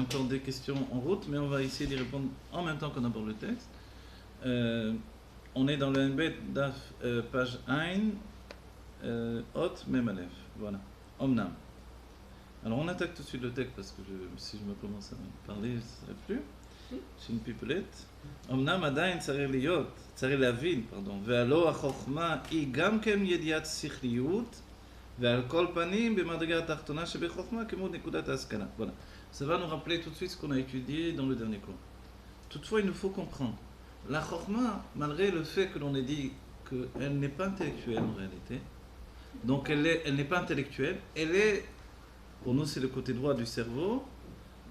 encore des questions en route, mais on va essayer d'y répondre en même temps qu'on aborde le texte. On est dans le NB DAF, page 1, Hot Mem Aleph. Voilà. Omnam. Alors on attaque tout de suite le texte parce que si je me commence à parler, je ne serai plus. C'est une pipelette. אמנם עדיין צריך להבין, והלא החוכמה היא גם כן ידיעת שכליות, ועל כל פנים במדרגה התחתונה שבחוכמה כמו נקודת ההשכלה. Voilà. Ça va nous rappeler tout de suite ce qu'on a étudié dans le dernier cours. Toutefois, il nous faut comprendre. La chokma, malgré le fait que l'on ait dit qu'elle n'est pas intellectuelle en réalité, donc elle n'est pas intellectuelle, elle est, pour nous c'est le côté droit du cerveau,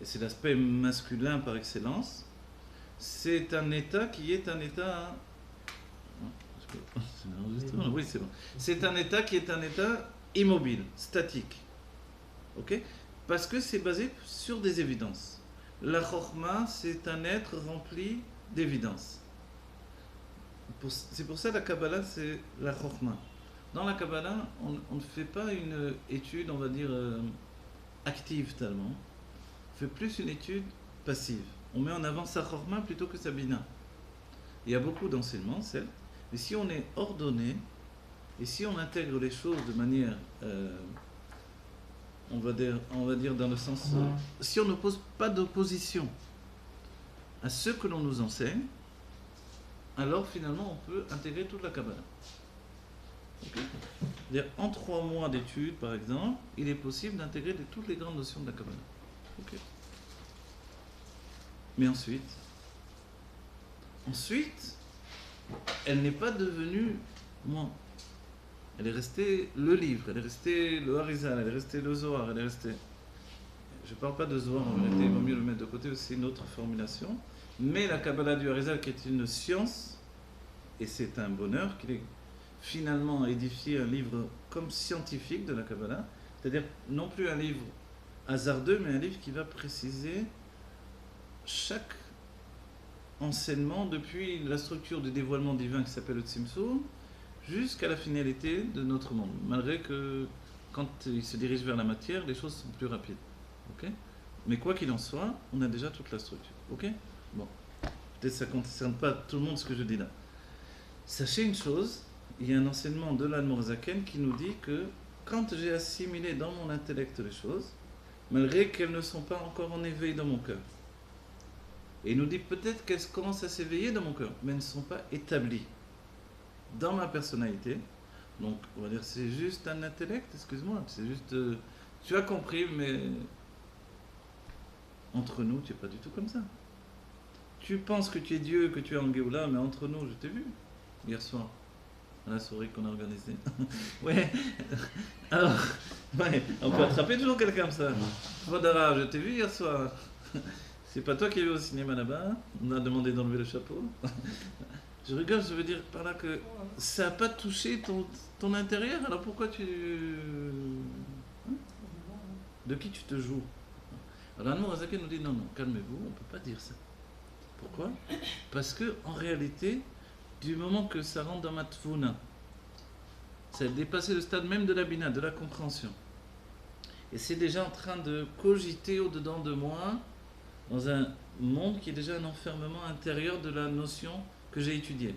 et c'est l'aspect masculin par excellence. C'est un état qui est un état. Oui, c'est bon. C'est un état qui est un état immobile, statique. Ok? Parce que c'est basé sur des évidences. La chokma, c'est un être rempli d'évidences. C'est pour ça la Kabbalah, c'est la chokma. Dans la Kabbalah, on ne fait pas une étude, on va dire, active tellement. On fait plus une étude passive. On met en avant sa chokma plutôt que sa bina. Il y a beaucoup d'enseignements, certes, mais si on est ordonné, et si on intègre les choses de manière, on va dire dans le sens, si on n'oppose pas d'opposition à ce que l'on nous enseigne, alors finalement on peut intégrer toute la Kabbalah. Okay. C'est-à-dire, en 3 mois d'études, par exemple, il est possible d'intégrer toutes les grandes notions de la Kabbalah. Okay. Mais ensuite, elle n'est pas devenue moi. Elle est restée le livre, elle est restée le Harizal, elle est restée le Zohar, elle est restée... Je ne parle pas de Zohar, en vérité, il vaut mieux le mettre de côté, aussi une autre formulation. Mais la Kabbalah du Harizal, qui est une science, et c'est un bonheur qu'il ait finalement édifié un livre comme scientifique de la Kabbalah, c'est-à-dire non plus un livre hasardeux, mais un livre qui va préciser chaque enseignement depuis la structure du dévoilement divin qui s'appelle le Tzimtzum jusqu'à la finalité de notre monde, malgré que quand il se dirige vers la matière, les choses sont plus rapides. Okay? Mais quoi qu'il en soit, on a déjà toute la structure. Okay? Bon, peut-être ça ne concerne pas tout le monde ce que je dis là. Sachez une chose, il y a un enseignement de l'Admor Zaken qui nous dit que quand j'ai assimilé dans mon intellect les choses, malgré qu'elles ne sont pas encore en éveil dans mon cœur, et il nous dit peut-être qu'elles commencent à s'éveiller dans mon cœur, mais elles ne sont pas établies dans ma personnalité. Donc, on va dire, c'est juste un intellect, excuse-moi, c'est juste... tu as compris, mais entre nous, tu n'es pas du tout comme ça. Tu penses que tu es Dieu, que tu es en Géoula, mais entre nous, je t'ai vu, hier soir, à la soirée qu'on a organisée. Ouais, alors, ouais, on peut attraper toujours quelqu'un comme ça. Vodara, je t'ai vu hier soir. C'est pas toi qui es au cinéma là-bas, on a demandé d'enlever le chapeau. Je rigole, je veux dire par là que ça n'a pas touché ton intérieur, alors pourquoi tu... Hein? De qui tu te joues? Alors Admor Zaken nous dit non, calmez-vous, on ne peut pas dire ça. Pourquoi? Parce que en réalité, du moment que ça rentre dans ma tvuna, ça a dépassé le stade même de la bina, de la compréhension. Et c'est déjà en train de cogiter au-dedans de moi, dans un monde qui est déjà un enfermement intérieur de la notion que j'ai étudiée.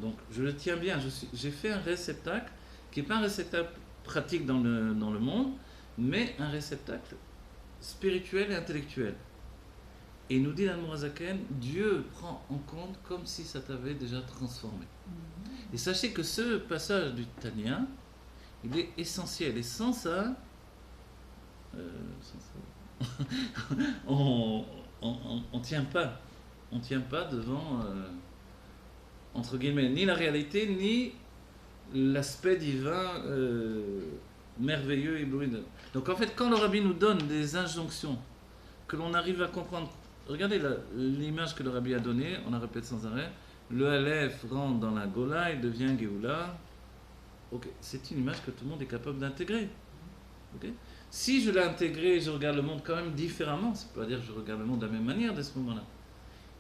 Donc je le tiens bien, j'ai fait un réceptacle qui n'est pas un réceptacle pratique dans le monde, mais un réceptacle spirituel et intellectuel. Et il nous dit l'Admor Zaken, Dieu prend en compte comme si ça t'avait déjà transformé. Et sachez que ce passage du Tanya, il est essentiel. Et sans ça, on tient pas. On tient pas devant, entre guillemets, ni la réalité, ni l'aspect divin merveilleux et éblouissant. Donc en fait, quand le Rabbi nous donne des injonctions que l'on arrive à comprendre, regardez l'image que le Rabbi a donnée, on la répète sans arrêt, le Aleph rentre dans la Gola, il devient Géoula. Okay. C'est une image que tout le monde est capable d'intégrer. Okay. Si je l'ai intégré, je regarde le monde quand même différemment, ça ne veut pas dire que je regarde le monde de la même manière dès ce moment-là.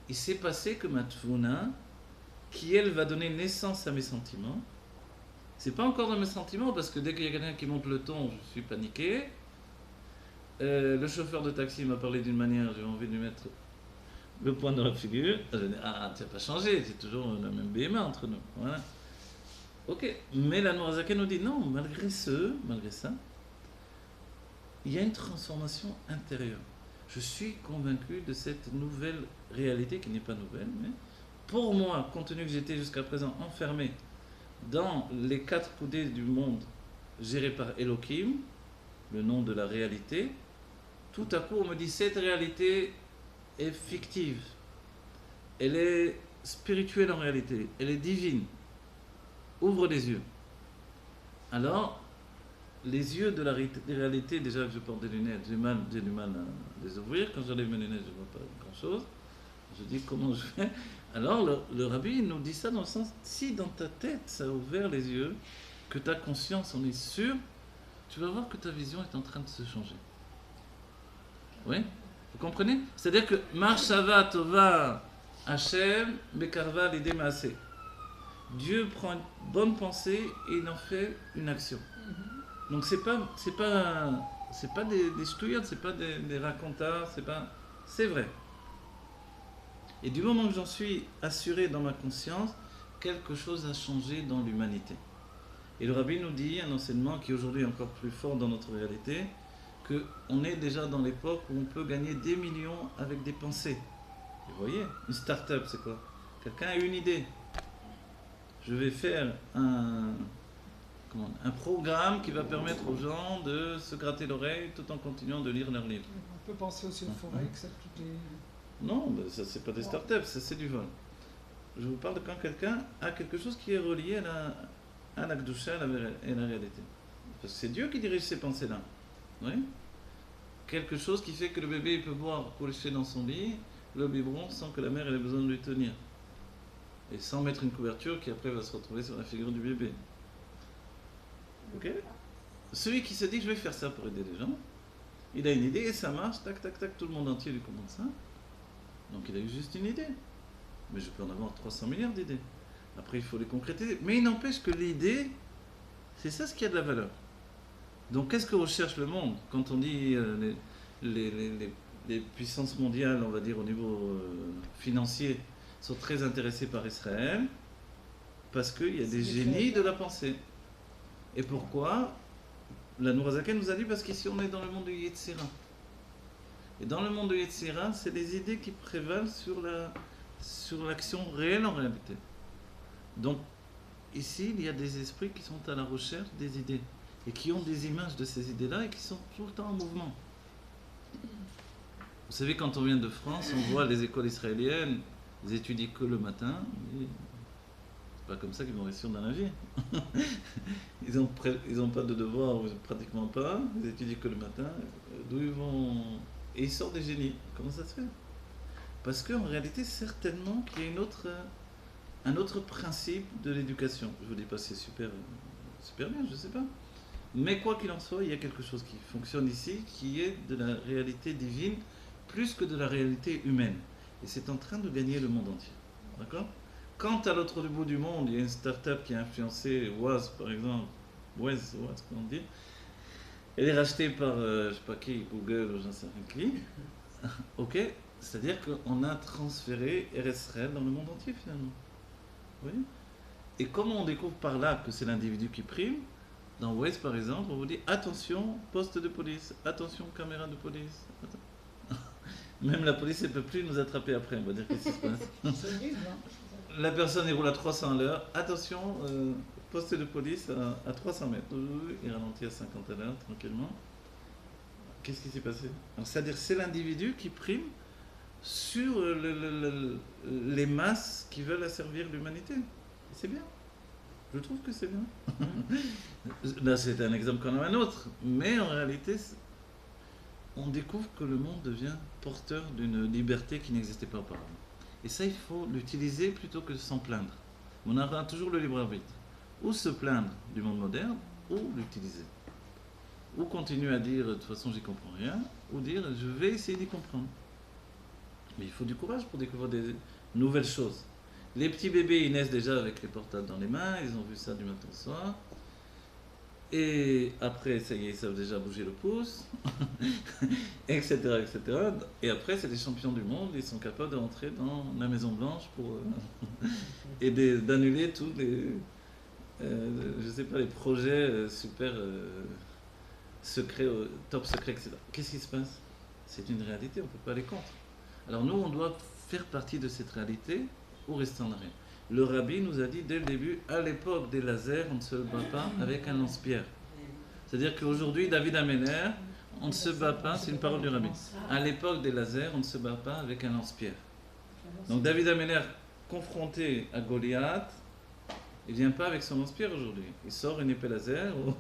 Il s'est passé que ma tvuna, qui elle va donner naissance à mes sentiments, c'est pas encore dans mes sentiments parce que dès qu'il y a quelqu'un qui monte le ton, je suis paniqué. Le chauffeur de taxi m'a parlé d'une manière, j'ai envie de lui mettre le poing dans la figure. Je dis, ah, tu n'as pas changé, c'est toujours la même BMA entre nous. Voilà. Ok, mais la Noirzaken nous dit non, malgré ça, il y a une transformation intérieure. Je suis convaincu de cette nouvelle réalité qui n'est pas nouvelle, mais pour moi, compte tenu que j'étais jusqu'à présent enfermé dans les quatre coudées du monde géré par Elohim, le nom de la réalité, tout à coup on me dit cette réalité est fictive, elle est spirituelle en réalité, elle est divine. Ouvre les yeux. Alors, les yeux de la réalité, déjà que je porte des lunettes, j'ai du mal à les ouvrir. Quand j'enlève mes lunettes, je ne vois pas grand-chose. Je dis comment je fais. Alors, le rabbi nous dit ça dans le sens, si dans ta tête ça a ouvert les yeux, que ta conscience en est sûre, tu vas voir que ta vision est en train de se changer. Oui? Vous comprenez? C'est-à-dire que Marshava Tova Hashem Bekarva L'idée Maaseh. Dieu prend une bonne pensée et il en fait une action. Donc c'est pas des ch'touillottes, c'est pas des racontards, c'est vrai. Et du moment que j'en suis assuré dans ma conscience, quelque chose a changé dans l'humanité. Et le rabbi nous dit, un enseignement qui aujourd'hui est encore plus fort dans notre réalité, qu'on est déjà dans l'époque où on peut gagner des millions avec des pensées. Vous voyez, une start-up, c'est quoi? Quelqu'un a une idée. Je vais faire un programme qui va permettre aux gens de se gratter l'oreille tout en continuant de lire leurs livres. On peut penser aussi au Forex, à toutes les... Non, ça c'est pas des startups, ça c'est du vol. Je vous parle de quand quelqu'un a quelque chose qui est relié à la Gdusha et la réalité. Parce que c'est Dieu qui dirige ces pensées-là. Oui? Quelque chose qui fait que le bébé il peut boire coucher dans son lit, le biberon, sans que la mère ait besoin de lui tenir. Et sans mettre une couverture qui après va se retrouver sur la figure du bébé. Ok? Celui qui se dit je vais faire ça pour aider les gens, il a une idée et ça marche, tac tac tac, tout le monde entier lui commande ça. Donc il a eu juste une idée. Mais je peux en avoir 300 milliards d'idées. Après il faut les concrétiser. Mais il n'empêche que l'idée, c'est ça ce qui a de la valeur. Donc qu'est-ce que recherche le monde? Quand on dit les puissances mondiales, on va dire au niveau financier, sont très intéressés par Israël, parce qu'il y a des génies de la pensée. Et pourquoi? La Nourazaken nous a dit parce qu'ici on est dans le monde de Yetzira. Et dans le monde de Yetzira, c'est les idées qui prévalent sur l'action réelle en réalité. Donc ici, il y a des esprits qui sont à la recherche des idées et qui ont des images de ces idées-là et qui sont tout le temps en mouvement. Vous savez, quand on vient de France, on voit les écoles israéliennes, ils étudient que le matin. C'est pas comme ça qu'ils vont réussir dans la vie. Ils ont pas de devoirs, pratiquement pas. Ils étudient que le matin. D'où ils vont... Et ils sortent des génies. Comment ça se fait? Parce qu'en réalité, certainement qu'il y a un autre principe de l'éducation. Je vous dis pas c'est super bien, je sais pas. Mais quoi qu'il en soit, il y a quelque chose qui fonctionne ici, qui est de la réalité divine, plus que de la réalité humaine. Et c'est en train de gagner le monde entier. D'accord? Quand à l'autre bout du monde, il y a une start-up qui a influencé Oise, par exemple, Oise, comment on dit, elle est rachetée par, je sais pas qui, Google ou j'en sais rien qui. Ok? C'est-à-dire qu'on a transféré RSRL dans le monde entier finalement. Vous voyez? Et comment on découvre par là que c'est l'individu qui prime? Dans Waze par exemple, on vous dit attention, poste de police, attention, caméra de police. Même la police ne peut plus nous attraper après, on va dire qu'est-ce qui se passe. La personne il roule à 300 à l'heure, attention, poste de police à 300 mètres. Il ralentit à 50 à l'heure tranquillement. Qu'est-ce qui s'est passé? C'est-à-dire c'est l'individu qui prime sur les masses qui veulent asservir l'humanité. Et c'est bien. Je trouve que c'est bien. Là, c'est un exemple comme un autre. Mais en réalité, on découvre que le monde devient porteur d'une liberté qui n'existait pas auparavant. Et ça, il faut l'utiliser plutôt que de s'en plaindre. On aura toujours le libre arbitre. Ou se plaindre du monde moderne, ou l'utiliser. Ou continuer à dire, de toute façon, j'y comprends rien, ou dire, je vais essayer d'y comprendre. Mais il faut du courage pour découvrir des nouvelles choses. Les petits bébés, ils naissent déjà avec les portables dans les mains, ils ont vu ça du matin au soir. Et après, ça y est, ils savent déjà bouger le pouce, etc., etc. Et après, c'est des champions du monde, ils sont capables de rentrer dans la Maison Blanche pour et d'annuler tous les, je sais pas, les projets super secrets, top secrets, etc. Qu'est-ce qui se passe? C'est une réalité, on ne peut pas aller contre. Alors nous, on doit faire partie de cette réalité ou rester en arrière. Le rabbi nous a dit dès le début, à l'époque des lasers, on ne se bat pas avec un lance-pierre. C'est-à-dire qu'aujourd'hui, David Ameller, on ne se bat pas, c'est une parole du rabbi. À l'époque des lasers, on ne se bat pas avec un lance-pierre. Donc David Ameller, confronté à Goliath, il ne vient pas avec son lance-pierre aujourd'hui. Il sort une épée laser, ou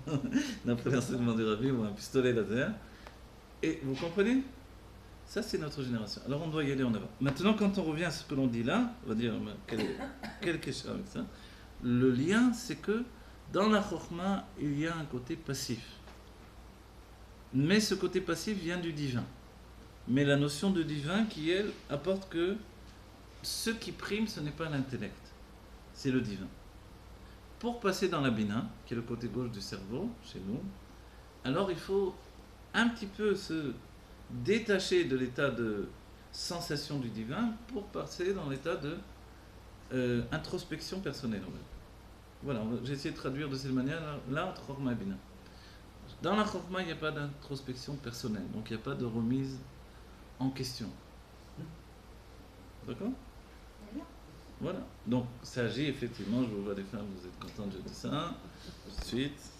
d'après l'enseignement du rabbi, ou un pistolet laser. Et vous comprenez? Ça, c'est notre génération. Alors, on doit y aller en avant. Maintenant, quand on revient à ce que l'on dit là, on va dire, quelle question avec ça? Le lien, c'est que dans la chokhma, il y a un côté passif. Mais ce côté passif vient du divin. Mais la notion de divin qui, elle, apporte que ce qui prime, ce n'est pas l'intellect, c'est le divin. Pour passer dans la bina, qui est le côté gauche du cerveau, chez nous, alors il faut un petit peu se détacher de l'état de sensation du divin pour passer dans l'état de introspection personnelle. Voilà, j'ai essayé de traduire de cette manière là entre Chokhma et Bina. Dans la Chokhma, il n'y a pas d'introspection personnelle, donc il n'y a pas de remise en question. D'accord? Voilà. Donc, ça agit effectivement, je vous vois les femmes, vous êtes contentes que je dise ça, tout de suite.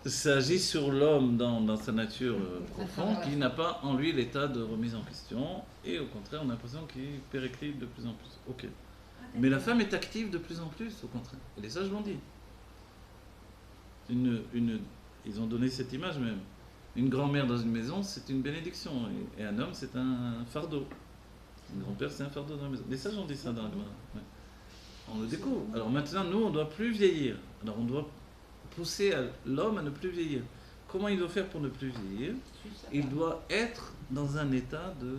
Ça agit sur l'homme dans sa nature profonde, qui n'a pas en lui l'état de remise en question, et au contraire, on a l'impression qu'il périclite de plus en plus. Ok. Mais la femme est active de plus en plus, au contraire. Et les sages l'ont dit. Ils ont donné cette image même. Une grand-mère dans une maison, c'est une bénédiction, et un homme, c'est un fardeau. Un grand-père, c'est un fardeau dans la maison. Les sages ont dit ça dans le Gemara. Ouais. On le découvre. Alors maintenant, nous, on ne doit plus vieillir. Alors on doit pousser l'homme à ne plus vieillir. Comment il doit faire pour ne plus vieillir? Il doit être dans un état de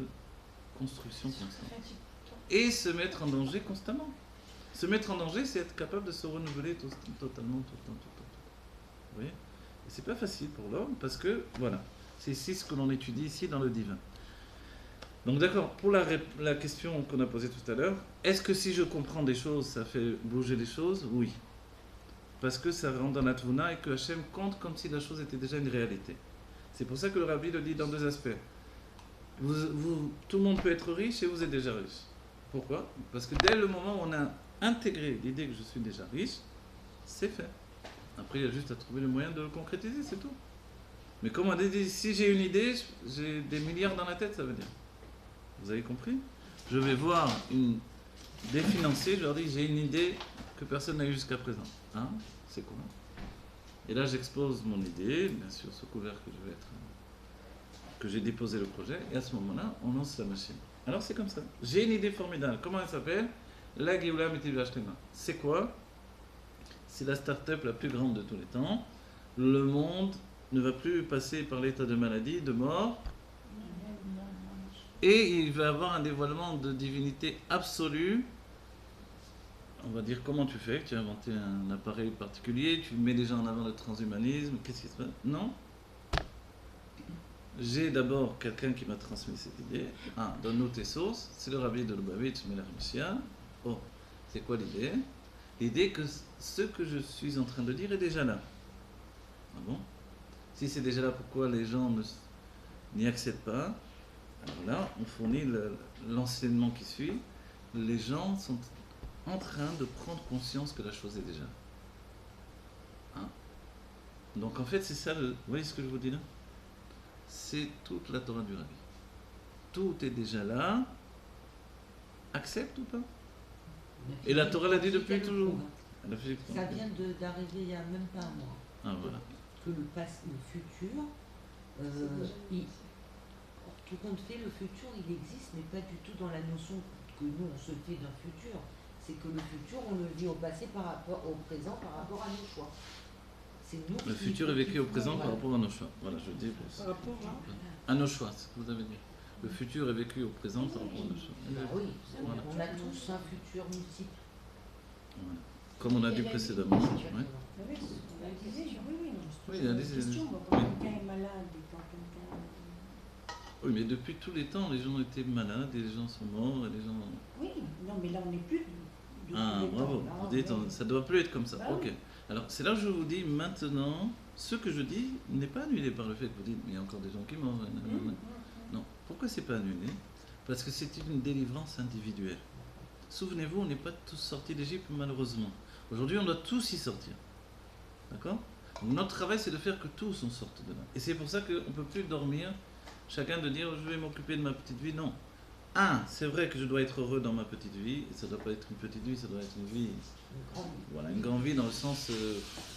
construction constante. Et se mettre en danger constamment. Se mettre en danger, c'est être capable de se renouveler totalement, tout le temps. Vous voyez? Et c'est pas facile pour l'homme parce que, voilà, c'est ici ce que l'on étudie ici dans le divin. Donc d'accord, pour la question qu'on a posée tout à l'heure, est-ce que si je comprends des choses, ça fait bouger les choses? Oui. Parce que ça rentre dans la Tvuna et que Hachem compte comme si la chose était déjà une réalité. C'est pour ça que le Rabbi le dit dans deux aspects. Tout le monde peut être riche et vous êtes déjà riche. Pourquoi? Parce que dès le moment où on a intégré l'idée que je suis déjà riche, c'est fait. Après, il y a juste à trouver le moyen de le concrétiser, c'est tout. Mais comme on a dit, si j'ai une idée, j'ai des milliards dans la tête, ça veut dire. Vous avez compris? Je vais voir des financiers, je leur dis, j'ai une idée que personne n'a eu jusqu'à présent. Hein? C'est quoi? Et là, j'expose mon idée, bien sûr, sous couvert que j'ai déposé le projet, et à ce moment-là, on lance la machine. Alors c'est comme ça. J'ai une idée formidable. Comment elle s'appelle? La Géoula Métivé Ashlema. C'est quoi? C'est la start-up la plus grande de tous les temps. Le monde ne va plus passer par l'état de maladie, de mort, et il va avoir un dévoilement de divinité absolue. On va dire comment tu fais, tu as inventé un appareil particulier, tu mets déjà en avant le transhumanisme, qu'est-ce qui se passe? Non. J'ai d'abord quelqu'un qui m'a transmis cette idée. Ah, donne-nous tes sources. C'est le Rabbi de Lubavitch, Melech Mishia. Oh, c'est quoi l'idée? L'idée que ce que je suis en train de dire est déjà là. Ah bon? Si c'est déjà là, pourquoi les gens n'y accèdent pas? Alors là, on fournit l'enseignement qui suit. Les gens sont en train de prendre conscience que la chose est déjà. Hein? Donc en fait, c'est ça, vous voyez ce que je vous dis là? C'est toute la Torah du Rabbi. Tout est déjà là. Accepte ou pas? Et la Torah l'a dit depuis toujours. Ça vient d'arriver il n'y a même pas un mois. Ah voilà. Que le futur, tout compte fait, le futur il existe, mais pas du tout dans la notion que nous on se fait d'un futur. C'est que le futur on le vit au passé par rapport au présent, par rapport à nos choix. Nous le futur est vécu au présent par rapport à nos choix. Voilà, je dis par rapport à nos choix, c'est ce que vous avez dit. Le futur est vécu au présent par rapport à nos choix. Oui, voilà. On a tous un futur multiple. Voilà. comme on a dit précédemment. Ouais. Exactement. Ah oui, c'est ce qu'on a dit, oui, non, c'est Oui, toujours une allez-y, question. allez-y. Quand Oui. quelqu'un est malade et quand quelqu'un... Oui, mais depuis tous les temps, les gens étaient malades et les gens sont morts et les gens... Oui, non, mais là, on n'est plus de Ah, tous les bravo. temps. Là, Vous dites, oui. ça doit plus être comme ça. Bah Ok. oui. Alors, c'est là que je vous dis maintenant, ce que je dis n'est pas annulé par le fait que vous dites, mais il y a encore des gens qui meurent. Non. Pourquoi c'est pas annulé? Parce que c'est une délivrance individuelle. Souvenez-vous, on n'est pas tous sortis d'Égypte, malheureusement. Aujourd'hui, on doit tous y sortir. D'accord? Donc, notre travail, c'est de faire que tous on sorte de là. Et c'est pour ça qu'on ne peut plus dormir, chacun de dire, je vais m'occuper de ma petite vie. Non. C'est vrai que je dois être heureux dans ma petite vie, et ça ne doit pas être une petite vie, ça doit être une vie, Une grande vie. voilà, une grande vie dans le sens,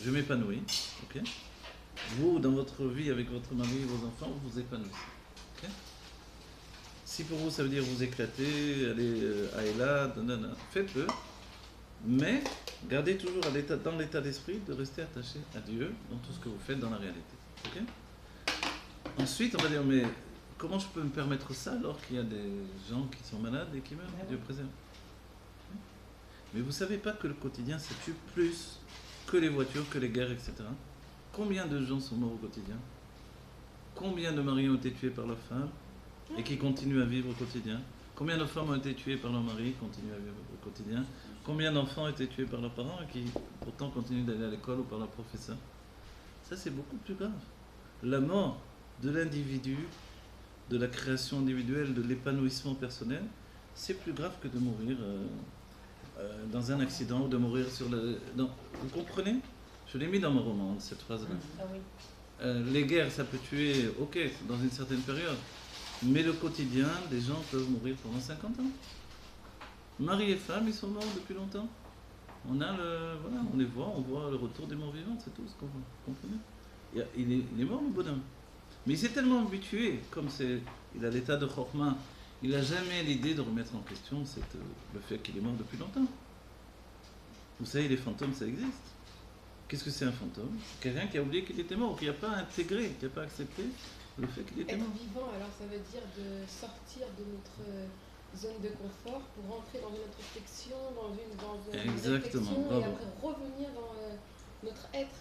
je m'épanouis, ok? Vous, dans votre vie avec votre mari, vos enfants, vous vous épanouissez, ok? Si pour vous ça veut dire vous éclater, aller à Ella, faites-le, mais gardez toujours dans l'état d'esprit de rester attaché à Dieu dans tout ce que vous faites dans la réalité, ok? Ensuite, on va dire, mais comment je peux me permettre ça alors qu'il y a des gens qui sont malades et qui meurent? Dieu préserve. Mais vous savez pas que le quotidien, ça tue plus que les voitures, que les guerres, etc. Combien de gens sont morts au quotidien? Combien de maris ont été tués par leurs femmes et qui continuent à vivre au quotidien? Combien de femmes ont été tuées par leur mari et continuent à vivre au quotidien? Combien d'enfants ont été tués par leurs parents et qui pourtant continuent d'aller à l'école ou par leurs professeurs? Ça, c'est beaucoup plus grave. La mort de l'individu, de la création individuelle, de l'épanouissement personnel, c'est plus grave que de mourir dans un accident ou de mourir sur le... Non, vous comprenez? Je l'ai mis dans mon roman, cette phrase-là. Ah oui. Les guerres, ça peut tuer, ok, dans une certaine période, mais le quotidien, des gens peuvent mourir pendant 50 ans. Mari et femme, ils sont morts depuis longtemps. On a voilà, on les voit, on voit le retour des morts vivants, c'est tout ce qu'on voit. Vous comprenez? Il est mort, le bonhomme. Mais il s'est tellement habitué, comme il a l'état de Chorma, il n'a jamais l'idée de remettre en question le fait qu'il est mort depuis longtemps. Vous savez, les fantômes, ça existe. Qu'est-ce que c'est un fantôme? Quelqu'un qui a oublié qu'il était mort, qui n'a pas intégré, qui n'a pas accepté le fait qu'il était Être mort. vivant, alors ça veut dire de sortir de notre zone de confort pour rentrer dans une introspection, dans une Exactement, réflexion bravo. et après revenir dans notre être.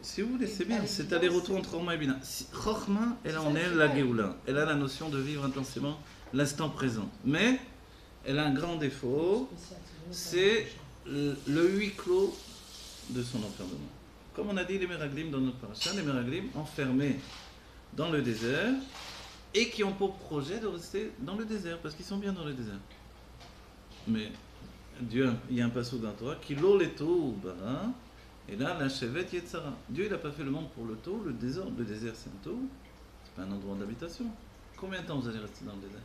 Si vous voulez, c'est bien, avec c'est Bina, aller-retour entre Chorma et Bina. Chorma, elle a en elle la Géoula, elle a la notion de vivre intensément l'instant présent. Mais elle a un grand défaut, c'est le huis clos de son enfermement. Comme on a dit les Meraglim dans notre paracha, les Meraglim enfermés dans le désert et qui ont pour projet de rester dans le désert parce qu'ils sont bien dans le désert. Mais Dieu, il y a un passage dans la Torah qui l'eau les taux bara. Et là, la chevet Yetzara. Dieu, il n'a pas fait le monde pour le taux, le désert. Le désert, c'est un taux. C'est pas un endroit d'habitation. Combien de temps vous allez rester dans le désert?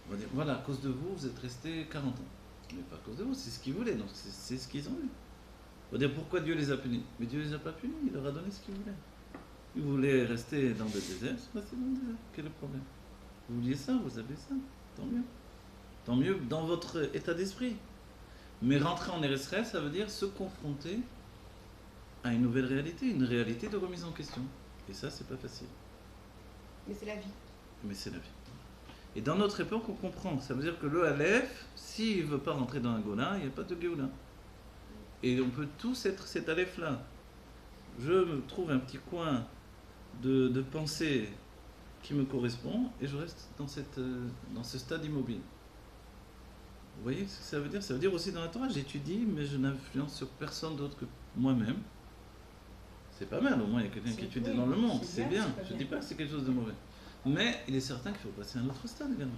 On va dire, voilà, à cause de vous, vous êtes resté 40 ans. Mais pas à cause de vous, c'est ce qu'ils voulaient, donc c'est ce qu'ils ont eu. On va dire, pourquoi Dieu les a punis? Mais Dieu les a pas punis, il leur a donné ce qu'ils voulaient. Ils voulaient rester dans le désert, c'est rester dans le désert. Quel est le problème? Vous vouliez ça, vous avez ça. Tant mieux. Tant mieux dans votre état d'esprit. Mais rentrer en RSR, ça veut dire se confronter à une nouvelle réalité, une réalité de remise en question. Et ça, c'est pas facile. Mais c'est la vie. Mais c'est la vie. Et dans notre époque, on comprend. Ça veut dire que le Aleph, s'il ne veut pas rentrer dans un Gola, il n'y a pas de Géoula. Et on peut tous être cet Aleph-là. Je me trouve un petit coin de pensée qui me correspond et je reste dans ce stade immobile. Vous voyez ce que ça veut dire? Ça veut dire aussi dans la Torah, j'étudie, mais je n'influence sur personne d'autre que moi-même. C'est pas mal, au moins il y a quelqu'un qui étudie dans le monde, c'est bien. Je ne dis pas que c'est quelque chose de mauvais. Mais il est certain qu'il faut passer à un autre stade également.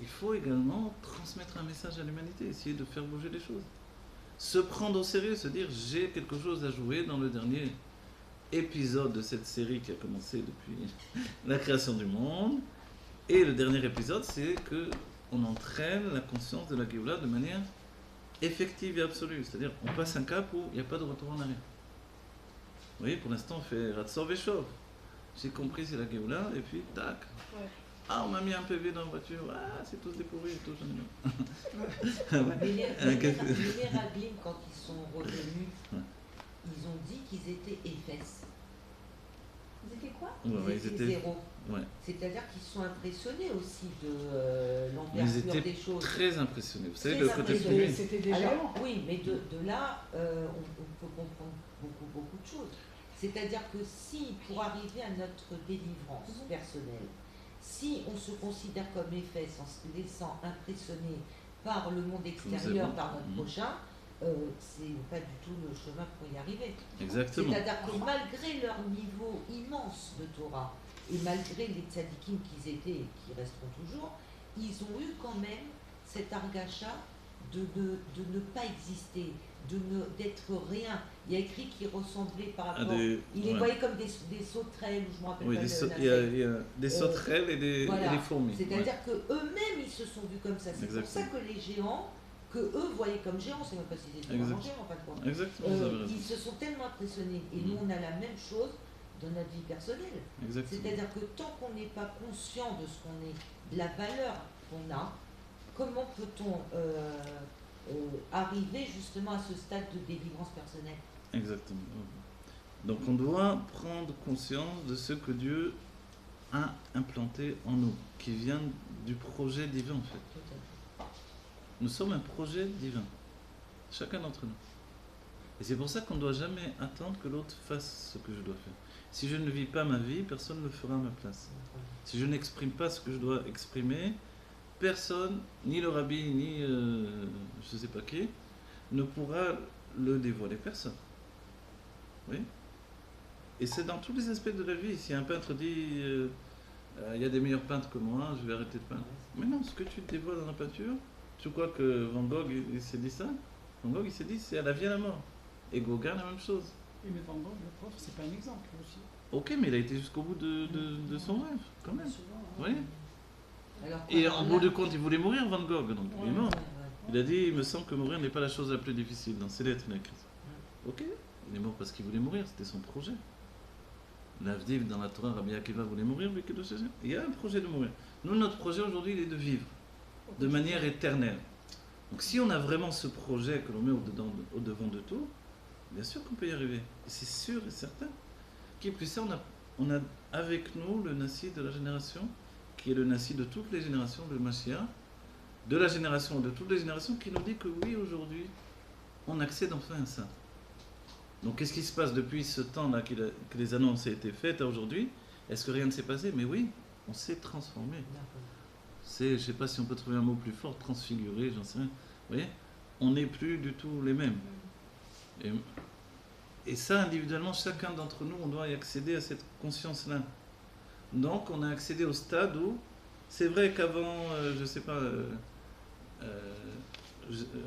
Il faut également transmettre un message à l'humanité, essayer de faire bouger les choses. Se prendre au sérieux, se dire j'ai quelque chose à jouer dans le dernier épisode de cette série qui a commencé depuis la création du monde. Et le dernier épisode, c'est que on entraîne la conscience de la Géoula de manière effective et absolue. C'est-à-dire, on passe un cap où il n'y a pas de retour en arrière. Vous voyez, pour l'instant, on fait Ratsor Veshov. J'ai compris, c'est la Géoula, et puis, tac. Ouais. Ah, on m'a mis un PV dans la voiture. Ah, c'est tous des pourris et tout, j'en ai marre. Mais les Raglim, quand ils sont revenus, Ouais. ils ont dit qu'ils étaient Éphès. Ils étaient quoi? Ouais, Ils ils étaient étaient. zéro. Ouais. C'est-à-dire qu'ils sont impressionnés aussi de Ils l'envergure étaient des choses. très impressionnés. Vous savez, Très le côté impressionnés. féminin. C'était des Alors, géants. oui, mais de là, on peut comprendre beaucoup de choses. C'est-à-dire que si, pour arriver à notre délivrance personnelle, si on se considère comme Éphèse en se laissant impressionner par le monde extérieur, bon. par notre prochain, c'est pas du tout le chemin pour y arriver. Exactement. C'est-à-dire que malgré leur niveau immense de Torah, et malgré les tzadikim qu'ils étaient et qui resteront toujours, ils ont eu quand même cet argacha de ne pas exister, d'être rien. Il y a écrit qu'ils ressemblaient par rapport... Ils les ouais. voyaient comme des sauterelles, ou je me rappelle Oui, pas il y a des sauterelles et voilà. des fourmis. C'est-à-dire qu'eux-mêmes, ils se sont vus comme ça. C'est pour ça que les géants, que eux voyaient comme géants, c'est même pas si c'était vraiment géants en fin de compte. Exactement, vous avez raison. Ils se sont tellement impressionnés. Et nous, on a la même chose dans notre vie personnelle. Exactement. C'est-à-dire que tant qu'on n'est pas conscient de ce qu'on est, de la valeur qu'on a, comment peut-on arriver justement à ce stade de délivrance personnelle? Exactement. Donc on doit prendre conscience de ce que Dieu a implanté en nous, qui vient du projet divin en fait. Peut-être. Nous sommes un projet divin, chacun d'entre nous. Et c'est pour ça qu'on ne doit jamais attendre que l'autre fasse ce que je dois faire. Si je ne vis pas ma vie, personne ne le fera à ma place. Si je n'exprime pas ce que je dois exprimer, personne, ni le rabbi, ni je ne sais pas qui, ne pourra le dévoiler. Personne. Oui. Et c'est dans tous les aspects de la vie. Si un peintre dit il y a des meilleurs peintres que moi, je vais arrêter de peindre. Mais non, ce que tu dévoiles dans la peinture, tu crois que Van Gogh il s'est dit ça? Van Gogh il s'est dit c'est à la vie à la mort. Et Gauguin la même chose. Et mais Van Gogh, le prof, c'est pas un exemple aussi. Ok, mais il a été jusqu'au bout de son rêve, quand même. Souvent, Oui. Alors, Et alors en là- bout de compte, il voulait mourir, Van Gogh, donc il est mort. Ouais. Il a dit, il me semble que mourir n'est pas la chose la plus difficile dans ses lettres, il a écrit ça. Ok, il est mort parce qu'il voulait mourir, c'était son projet. L'Avdiv dans la Torah, Rabbi Akiva voulait mourir, mais il y a un projet de mourir. Nous, notre projet aujourd'hui, il est de vivre de manière éternelle. Donc si on a vraiment ce projet que l'on met au devant de tout, bien sûr qu'on peut y arriver. Et c'est sûr et certain. Qui est plus ça, on a avec nous le Nassi de la génération, qui est le Nassi de toutes les générations, le Mashiach, de la génération, de toutes les générations, qui nous dit que oui, aujourd'hui, on accède enfin à ça. Donc qu'est-ce qui se passe depuis ce temps-là que les annonces ont été faites à aujourd'hui? Est-ce que rien ne s'est passé? Mais oui, on s'est transformé. C'est, je ne sais pas si on peut trouver un mot plus fort, transfiguré, j'en sais rien. Vous voyez? On n'est plus du tout les mêmes. Et ça, individuellement, chacun d'entre nous, on doit y accéder à cette conscience-là. Donc, on a accédé au stade où, c'est vrai qu'avant, je ne sais pas,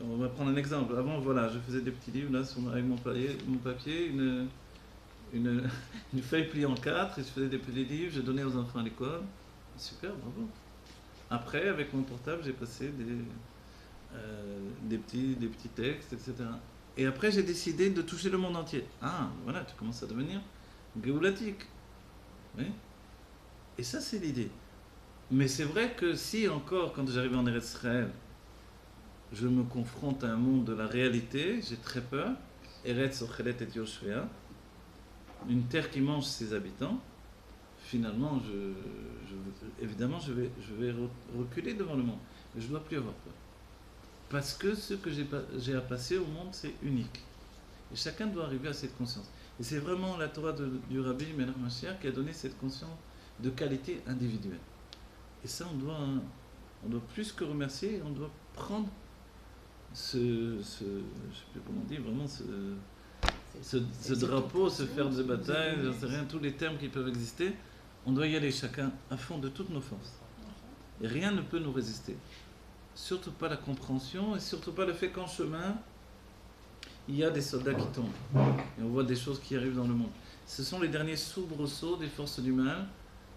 on va prendre un exemple. Avant, voilà, je faisais des petits livres là, avec mon papier, une feuille pliée en 4, et je faisais des petits livres, je donnais aux enfants à l'école. Super, bravo. Après, avec mon portable, j'ai passé des petits textes, etc. Et après, j'ai décidé de toucher le monde entier. Ah, voilà, tu commences à devenir géoulatique. Oui. Et ça, c'est l'idée. Mais c'est vrai que si encore, quand j'arrive en Eretz Israël, je me confronte à un monde de la réalité, j'ai très peur. Eretz Ochelet et Yoshvea, une terre qui mange ses habitants. Finalement, évidemment, je vais reculer devant le monde. Mais je ne dois plus avoir peur. Parce que ce que j'ai à passer au monde, c'est unique. Et chacun doit arriver à cette conscience. Et c'est vraiment la Torah du Rabbi Melech Mashiach qui a donné cette conscience de qualité individuelle. Et ça, on doit plus que remercier, on doit prendre je ne sais plus comment dire, vraiment ce drapeau, ce fer de bataille, j'en sais rien, tous les termes qui peuvent exister, on doit y aller chacun à fond de toutes nos forces. Et rien ne peut nous résister. Surtout pas la compréhension et surtout pas le fait qu'en chemin, il y a des soldats qui tombent. Et on voit des choses qui arrivent dans le monde. Ce sont les derniers soubresauts des forces du mal.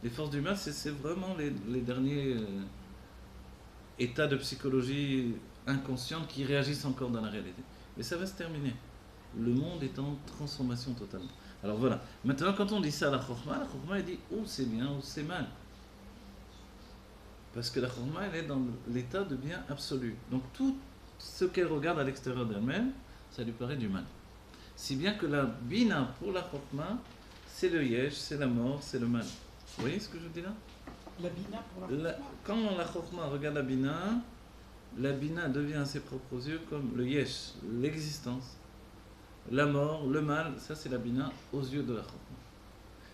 Les forces du mal, c'est vraiment les derniers états de psychologie inconsciente qui réagissent encore dans la réalité. Mais ça va se terminer. Le monde est en transformation totale. Alors voilà. Maintenant, quand on dit ça à la Chokhmah elle dit où c'est bien, où c'est mal. Parce que la Chokhmah, elle est dans l'état de bien absolu. Donc tout ce qu'elle regarde à l'extérieur d'elle-même, ça lui paraît du mal. Si bien que la Bina pour la Chokhmah, c'est le yesh, c'est la mort, c'est le mal. Vous voyez ce que je dis là? La bina pour la Quand la chokma regarde la bina devient à ses propres yeux comme le yesh, l'existence. La mort, le mal, ça c'est la bina aux yeux de la chokma.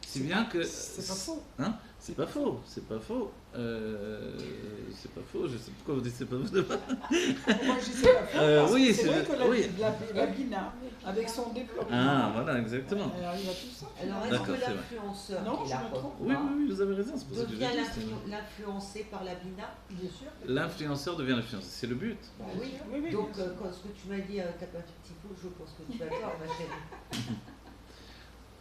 Si bien que... C'est pas faux. Hein? C'est pas faux, c'est pas faux. C'est pas faux, je sais pas pourquoi vous dites c'est pas faux. Moi je sais pas faux. Parce oui, que c'est c'est vrai le- que la, oui. la bina, avec son développement, Ah, voilà, exactement. elle arrive à tout ça. Alors, est-ce D'accord, que c'est vrai. l'influenceur, Non, qui est je la me trompe. Oui, oui, oui, vous avez raison, c'est pour ça que je devient l'ai dit. c'est- l'influencé par la bina? Bien sûr. L'influenceur devient l'influenceur, c'est le but. Bah oui. Oui, oui, Donc, bien sûr. quand ce que tu m'as dit, t'as pas fait petit peu, je pense que tu vas voir, ma chérie.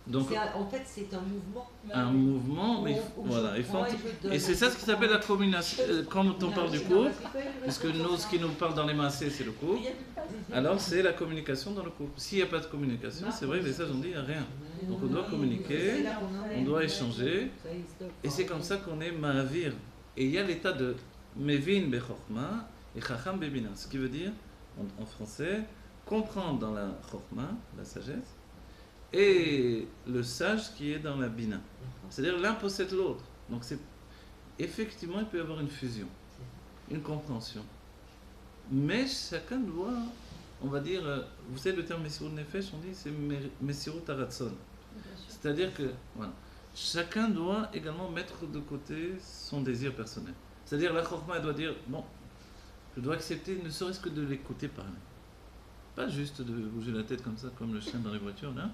Donc, En fait, c'est un mouvement. un mouvement, mais Où voilà, je il faut... prends et je donne. Et c'est ça ce qui s'appelle la communication. Quand on parle du cours, Parce qu'il faut une puisque réponse nous, à ce ça. qui nous parle dans les massés, c'est le cours, alors c'est la communication dans le cours. S'il n'y a pas de communication, c'est vrai, les sages ont dit, il n'y a rien. Donc on doit communiquer, on doit échanger, et c'est comme ça qu'on est ma'avir. Et il y a l'état de mevin bechorma et chacham bebina, ce qui veut dire, en français, comprendre dans la chorma, la sagesse, et le sage qui est dans la bina. C'est-à-dire l'un possède l'autre. Donc c'est effectivement il peut y avoir une fusion, une compréhension. Mais chacun doit, on va dire, vous savez le terme Messirut Nefesh, on dit c'est Messirut Haratson. C'est-à-dire que voilà, chacun doit également mettre de côté son désir personnel. C'est-à-dire la Chorma elle doit dire bon, je dois accepter ne serait-ce que de l'écouter parler. Pas juste de bouger la tête comme ça, comme le chien dans les voitures là.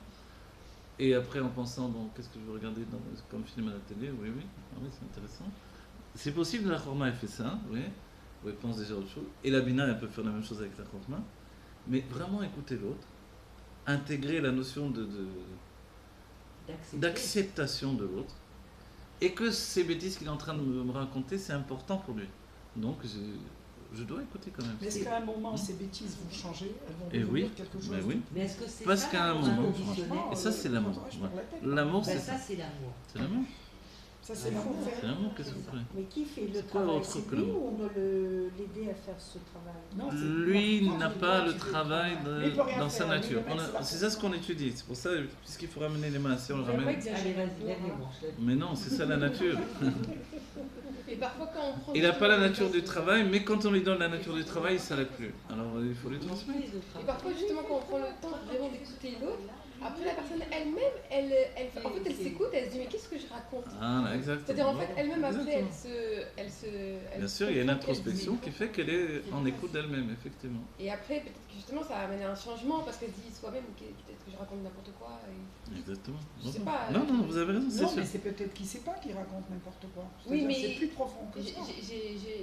Et après en pensant, bon, qu'est-ce que je veux regarder comme film à la télé, oui, oui, ah oui, c'est intéressant. C'est possible, la Chorma elle fait ça, oui, où elle pense déjà à autre chose. Et la Bina elle peut faire la même chose avec la Chorma. Mais vraiment écouter l'autre, intégrer la notion d'acceptation de l'autre, et que ces bêtises qu'il est en train de me raconter, c'est important pour lui. Donc je dois écouter quand même. Mais est-ce qu'à un moment, ces bêtises vont changer? Elles vont Et devenir oui, quelque chose mais oui. Mais est-ce que c'est Parce ça qu'à un l'amour moment, inconditionnel? Et ça, c'est l'amour. Je perds la tête. L'amour, Ben, c'est ça, ça. c'est l'amour. C'est l'amour. Ça, c'est l'amour. C'est l'amour, qu'est-ce que vous voulez? Mais qui fait le C'est quoi travail? autre C'est que lui l'amour? ou on doit l'aider à faire ce travail? Non, c'est- Lui non, n'a il pas doit le étudier travail Mais il peut rien dans faire, sa lui, nature. le mec, c'est la C'est ça ce qu'on étudie. C'est pour ça, puisqu'il faut ramener les mains, si on le On va pas ramène. exagérer. Allez, vas-y, lève les manches. lève. Mais non, c'est ça la nature. Et parfois quand on prend... Il n'a pas la nature du travail, mais quand on lui donne la nature du travail, ça l'a plus. Alors il faut lui transmettre. Et parfois justement quand on prend le temps vraiment d'écouter l'autre, après la personne elle-même, en fait elle s'écoute, elle se dit mais qu'est-ce que je raconte? Ah, là, exactement. C'est-à-dire en fait elle-même après Exactement. elle Bien se sûr, il y a une comprend qu'elle introspection dit. qui fait qu'elle est en écoute d'elle-même, effectivement. Et après peut-être que justement ça va amener un changement parce qu'elle se dit soi-même peut-être que je raconte n'importe quoi. Et... Exactement. Je sais pas, Non, non, vous avez raison, c'est Non, sûr. mais c'est peut-être qu'il ne sait pas qu'il raconte n'importe quoi. Oui, C'est-à-dire, mais- c'est plus profond que ça.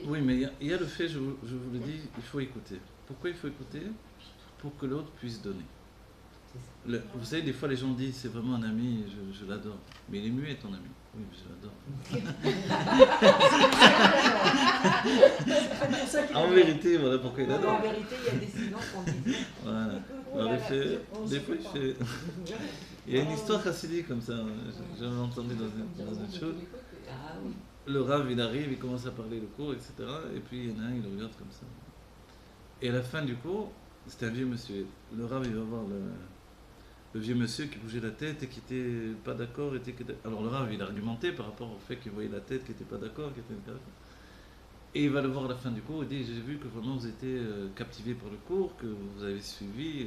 Oui, mais il y a le fait, je vous le dis, il faut écouter. Pourquoi il faut écouter? Pour que l'autre puisse donner. Vous savez, des fois les gens disent c'est vraiment un ami, je l'adore. Mais il est muet ton ami. Oui, je l'adore. En vérité, voilà pourquoi il En adore. vérité, il y a des silences qu'on dit. Voilà. Alors, des fois, il fait. Il y a une histoire chassidique comme ça, j'avais entendu dans une chose. Ah oui. Le Rav, il arrive, il commence à parler le cours, etc. Et puis il y en a un, il le regarde comme ça. Et à la fin du cours, c'était un vieux monsieur. Le Rav, il va voir le vieux monsieur qui bougeait la tête et qui n'était pas d'accord. Alors le Rav, il a argumenté par rapport au fait qu'il voyait la tête, qui n'était pas d'accord, qui était pas d'accord. Et il va le voir à la fin du cours, il dit, j'ai vu que vraiment vous étiez captivé par le cours, que vous avez suivi.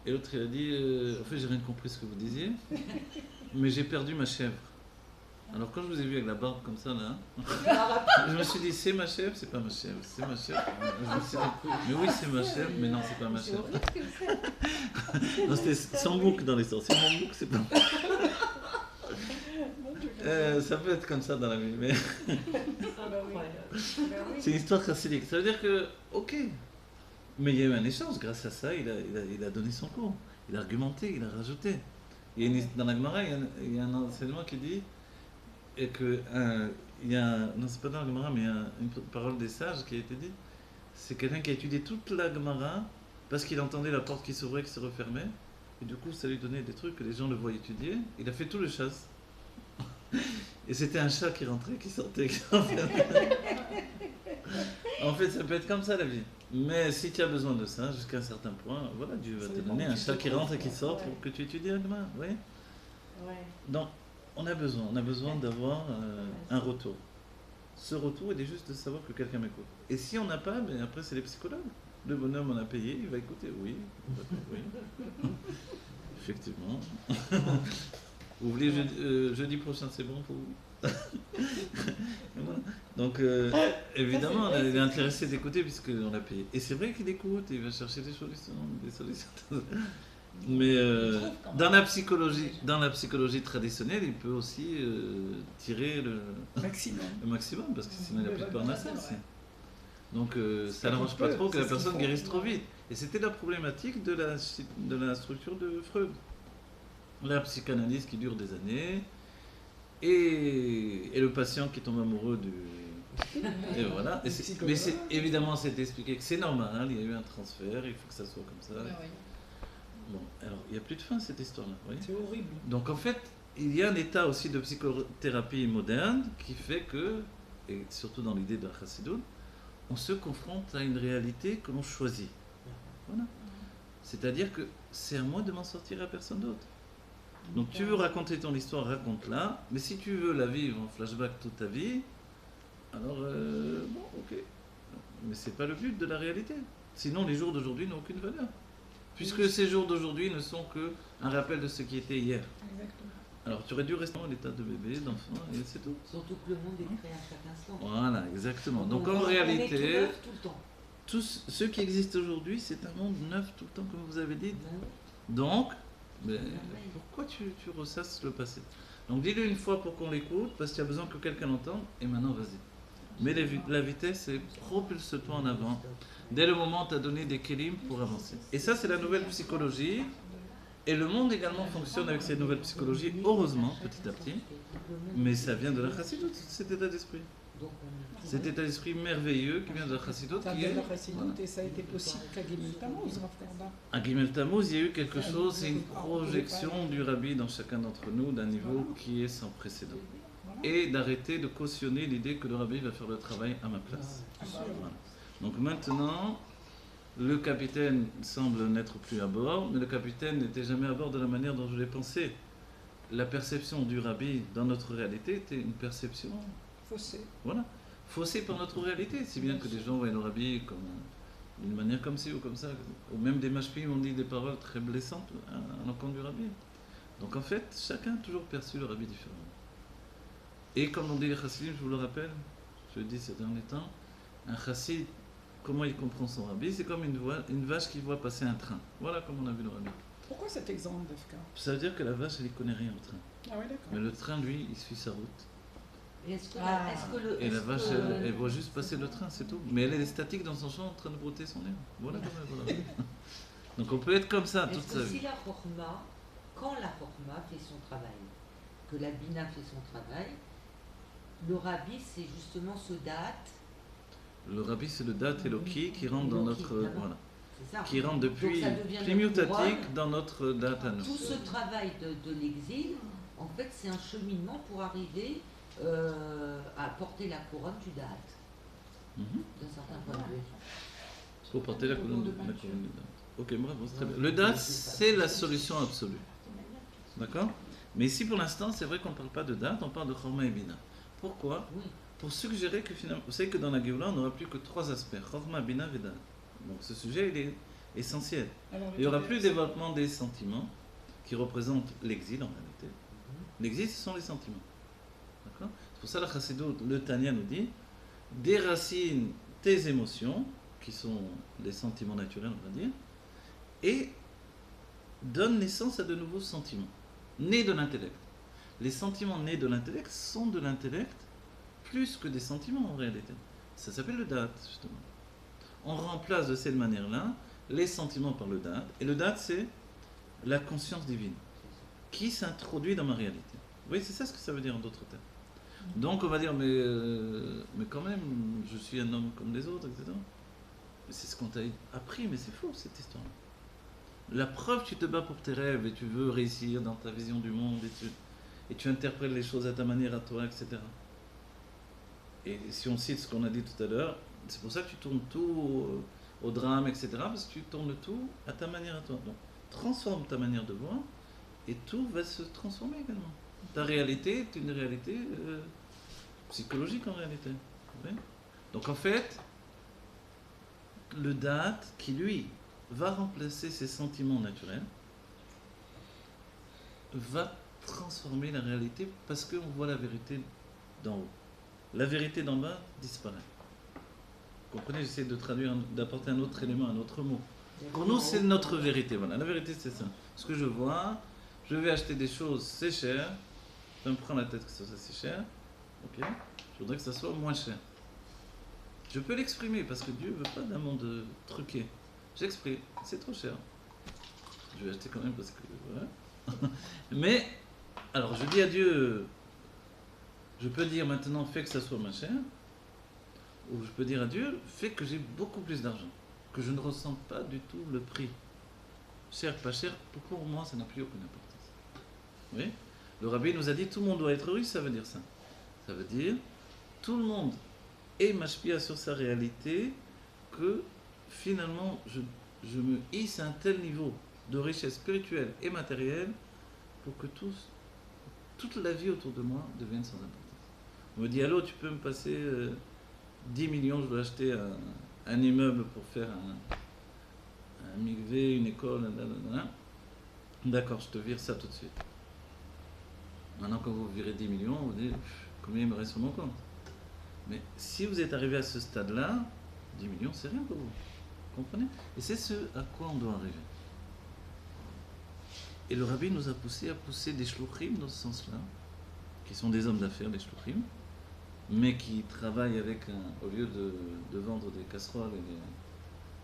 Et l'autre, il a dit, en fait, j'ai rien compris ce que vous disiez, mais j'ai perdu ma chèvre. Alors quand je vous ai vu avec la barbe comme ça, là, je me suis dit, c'est ma chèvre, c'est pas ma chèvre, c'est ma chèvre. Je me suis dit, mais oui, c'est ma chèvre, mais non, c'est pas ma chèvre. Non, c'était sans bouc dans l'histoire. C'est mon bouc, c'est pas. Ça peut être comme ça dans la vie, mais c'est une histoire chassidique. Ça veut dire que, ok, mais il y a eu un échange. Grâce à ça, il a donné son cours. Il a argumenté, il a rajouté. Dans la Gemara, il y a un enseignement qui dit que non, c'est pas dans la Gemara, mais il y a une parole des sages qui a été dit. C'est quelqu'un qui a étudié toute la Gemara parce qu'il entendait la porte qui s'ouvrait, qui se refermait, et du coup, ça lui donnait des trucs que les gens le voyaient étudier. Il a fait tout le chasse. Et c'était un chat qui rentrait, qui sortait, qui rentrait. En fait, ça peut être comme ça la vie. Mais si tu as besoin de ça, jusqu'à un certain point, voilà, Dieu va Ça te dépend donner où un tu chat te qui trouves, rentre et qui quoi. sort pour que tu étudies la Gemara. Oui. Ouais. Donc, on a besoin d'avoir un retour. Ce retour, il est juste de savoir que quelqu'un m'écoute. Et si on n'a pas, ben après, c'est les psychologues. Le bonhomme, on a payé, il va écouter. Oui, oui. Effectivement. Vous voulez jeudi prochain, c'est bon pour vous? Voilà. Donc, évidemment, il est intéressé d'écouter puisqu'on l'a payé. Et c'est vrai qu'il écoute, il va chercher des solutions. Mais dans la psychologie traditionnelle, il peut aussi tirer le maximum, parce que sinon il n'a plus de parnasse. Donc ça n'arrange pas trop que la personne guérisse trop vite. Et c'était la problématique de la structure de Freud. La psychanalyse qui dure des années, et le patient qui tombe amoureux du... Et voilà. Mais évidemment, c'est expliqué que c'est normal, il y a eu un transfert, il faut que ça soit comme ça. Bon, alors, il n'y a plus de fin à cette histoire-là. C'est horrible. Donc, en fait, il y a un état aussi de psychothérapie moderne qui fait que, et surtout dans l'idée de la Chassidoute, on se confronte à une réalité que l'on choisit. Voilà. C'est-à-dire que c'est à moi de m'en sortir à personne d'autre. Donc, tu veux raconter ton histoire, raconte-la. Mais si tu veux la vivre en flashback toute ta vie, alors, bon, ok. Mais c'est pas le but de la réalité. Sinon, les jours d'aujourd'hui n'ont aucune valeur. Puisque ces jours d'aujourd'hui ne sont qu'un rappel de ce qui était hier. Exactement. Alors tu aurais dû rester en état de bébé, d'enfant, et c'est tout. Surtout que le monde est créé à chaque instant. Voilà, exactement. Donc on en est réalité, tout neuf tout le temps. tout ce qui existe aujourd'hui, c'est un monde neuf tout le temps, comme vous avez dit. Ben oui. Donc, mais pourquoi tu ressasses le passé? Donc dis-le une fois pour qu'on l'écoute, parce qu'il y a besoin que quelqu'un l'entende, et maintenant vas-y. Mais la vitesse, c'est propulse-toi en avant. Dès le moment où tu as donné des kélim pour avancer. Et ça, c'est la nouvelle psychologie. Et le monde également fonctionne avec cette nouvelle psychologie, heureusement, petit à petit. Mais ça vient de la Chassidoute, cet état d'esprit. Cet état d'esprit merveilleux qui vient de la Chassidoute. Ça vient de la Chassidoute et ça a été possible qu'à Gimel Tammuz, Rav Korda. À Gimel Tammuz, il y a eu quelque chose, c'est une projection du Rabbi dans chacun d'entre nous d'un niveau qui est sans précédent. Et d'arrêter de cautionner l'idée que le Rabbi va faire le travail à ma place. Voilà. Donc maintenant, le capitaine semble n'être plus à bord, mais le capitaine n'était jamais à bord de la manière dont je l'ai pensé. La perception du Rabbi dans notre réalité était une perception Faussé. Voilà, faussée par notre réalité, si bien que des gens voient le Rabbi comme d'une manière comme ci ou comme ça, ou même des mashpim ont dit des paroles très blessantes à l'encontre du Rabbi. Donc en fait, chacun a toujours perçu le Rabbi différemment. Et comme on dit les chassidim, je vous le rappelle, je le dis ces derniers temps, un chassid, comment il comprend son Rabbi, c'est comme une vache qui voit passer un train. Voilà comment on a vu le Rabbi. Pourquoi cet exemple, Defka? Ça veut dire que la vache, elle ne connaît rien au train. Ah oui, d'accord. Mais le train, lui, il suit sa route. Et Et la vache, elle voit juste passer le train, c'est tout. Mais elle est statique dans son champ en train de brouter son nez. Voilà comment elle voit. Donc on peut être comme ça toute sa Est-ce que vie. si la Chorma, quand la Chorma fait son travail, que la Bina fait son travail, le Rabbi, c'est justement ce date. Le Rabbi, c'est le date Eloki qui rentre dans notre... Voilà. C'est ça. Qui rentre depuis Donc ça devient Plimiutatique dans notre date à nous. Tout ce travail de l'exil, en fait, c'est un cheminement pour arriver à porter la couronne du date, d'un certain point de vue. Pour porter la couronne du date. Ok, bravo, c'est très bien. Le date, c'est la solution absolue. D'accord? Mais ici, pour l'instant, c'est vrai qu'on ne parle pas de date, on parle de Chorma et Bina. Pourquoi? Oui. Pour suggérer que finalement, vous savez que dans la Géoula, on n'aura plus que 3 aspects, Chorma, Bina, Veda. Donc ce sujet, il est essentiel. Alors, Il n'y aura plus de développement des sentiments, qui représentent l'exil en réalité. L'exil, ce sont les sentiments. D'accord? C'est pour ça la Chassidoute, le Tanya nous dit, déracine tes émotions, qui sont les sentiments naturels, on va dire, et donne naissance à de nouveaux sentiments, nés de l'intellect. Les sentiments nés de l'intellect sont de l'intellect plus que des sentiments en réalité. Ça s'appelle le date, justement. On remplace de cette manière-là les sentiments par le date, et le date, c'est la conscience divine qui s'introduit dans ma réalité. Vous voyez, c'est ça ce que ça veut dire en d'autres termes. Donc on va dire, mais quand même, je suis un homme comme les autres, etc. C'est ce qu'on t'a appris, mais c'est faux cette histoire. La preuve, tu te bats pour tes rêves et tu veux réussir dans ta vision du monde et tu interprètes les choses à ta manière, à toi, etc. Et si on cite ce qu'on a dit tout à l'heure, c'est pour ça que tu tournes tout au drame, etc. Parce que tu tournes tout à ta manière, à toi. Donc transforme ta manière de voir et tout va se transformer également. Ta réalité est une réalité psychologique en réalité. Vous voyez. Donc en fait, le date qui lui va remplacer ses sentiments naturels va transformer la réalité parce qu'on voit la vérité d'en haut. La vérité d'en bas disparaît. Vous comprenez, j'essaie de traduire, d'apporter un autre élément, un autre mot. Pour nous, c'est notre vérité. Voilà, la vérité, c'est ça. Ce que je vois, je vais acheter des choses, c'est cher. Ça me prend la tête que ça soit si cher. Ok. Je voudrais que ça soit moins cher. Je peux l'exprimer parce que Dieu ne veut pas d'un monde truqué. J'exprime, c'est trop cher. Je vais acheter quand même parce que voilà. Mais, alors je dis à Dieu, je peux dire maintenant, fais que ça soit moins cher. Ou je peux dire à Dieu, fais que j'ai beaucoup plus d'argent. Que je ne ressente pas du tout le prix. Cher, pas cher, pour moi, ça n'a plus aucune importance. Vous voyez ? Le rabbi nous a dit, tout le monde doit être riche, ça veut dire ça. Ça veut dire, tout le monde est mashpia sur sa réalité, que finalement, je me hisse à un tel niveau de richesse spirituelle et matérielle, pour que toute la vie autour de moi devienne sans importance. On me dit, allô, tu peux me passer 10 millions, je veux acheter un immeuble pour faire un mikvé, une école, d'accord, je te vire ça tout de suite. Maintenant, quand vous virez 10 millions, vous dites, combien il me reste sur mon compte? Mais si vous êtes arrivé à ce stade-là, 10 millions, c'est rien pour vous. Vous comprenez? Et c'est ce à quoi on doit arriver. Et le rabbi nous a poussé à pousser des shluchim dans ce sens-là, qui sont des hommes d'affaires, des shluchim, mais qui travaillent avec, au lieu de vendre des casseroles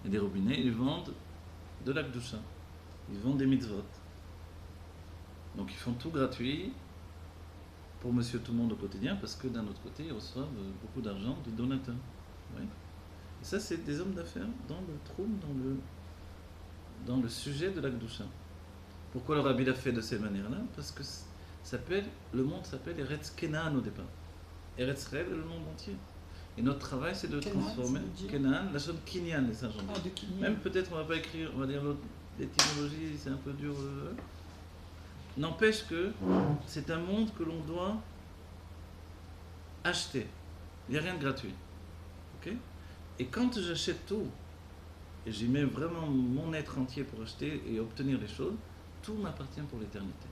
et des robinets, ils vendent de la Kedusha. Ils vendent des mitzvot. Donc ils font tout gratuit pour monsieur tout le monde au quotidien, parce que d'un autre côté, ils reçoivent beaucoup d'argent des donateurs. Oui. Et ça, c'est des hommes d'affaires dans le trône, dans le sujet de la Kedusha. Pourquoi le rabbi l'a fait de cette manière-là? Parce que le monde s'appelle Eretz Kenan au départ. Eretz Israël est le monde entier. Et notre travail, c'est de transformer Kenan, la chose Kinyan, les Saint-Jean. Même peut-être, on va pas écrire, on va dire l'étymologie, c'est un peu dur. N'empêche que c'est un monde que l'on doit acheter. Il n'y a rien de gratuit. Okay? Et quand j'achète tout, et j'y mets vraiment mon être entier pour acheter et obtenir les choses, tout m'appartient pour l'éternité.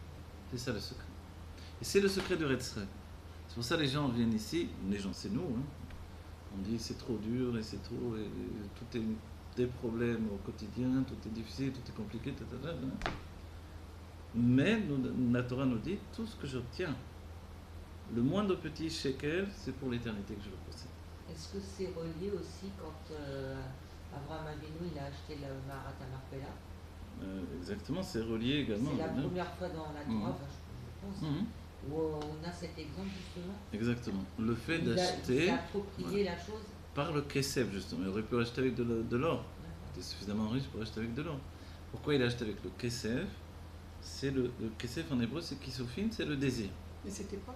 C'est ça le secret. Et c'est le secret du Eretz Israël. C'est pour ça que les gens viennent ici, les gens c'est nous, hein. On dit c'est trop dur et c'est trop, et tout est des problèmes au quotidien, tout est difficile, tout est compliqué, etc. Mais la Torah nous dit, tout ce que j'obtiens, le moindre petit shekel, c'est pour l'éternité que je le possède. Est-ce que c'est relié aussi quand Abraham Avinu il a acheté le Maharat Marpella? Exactement, c'est relié également. C'est la première fois dans la Torah, je pense, où on a cet exemple justement. Exactement. Le fait Il d'acheter. s'est approprié la chose. Par le kesef justement. Il aurait pu acheter avec de l'or. Il était suffisamment riche pour acheter avec de l'or. Pourquoi il a acheté avec le kesef? C'est le kesef en hébreu, c'est kisofin, c'est le désir. Mais c'était pas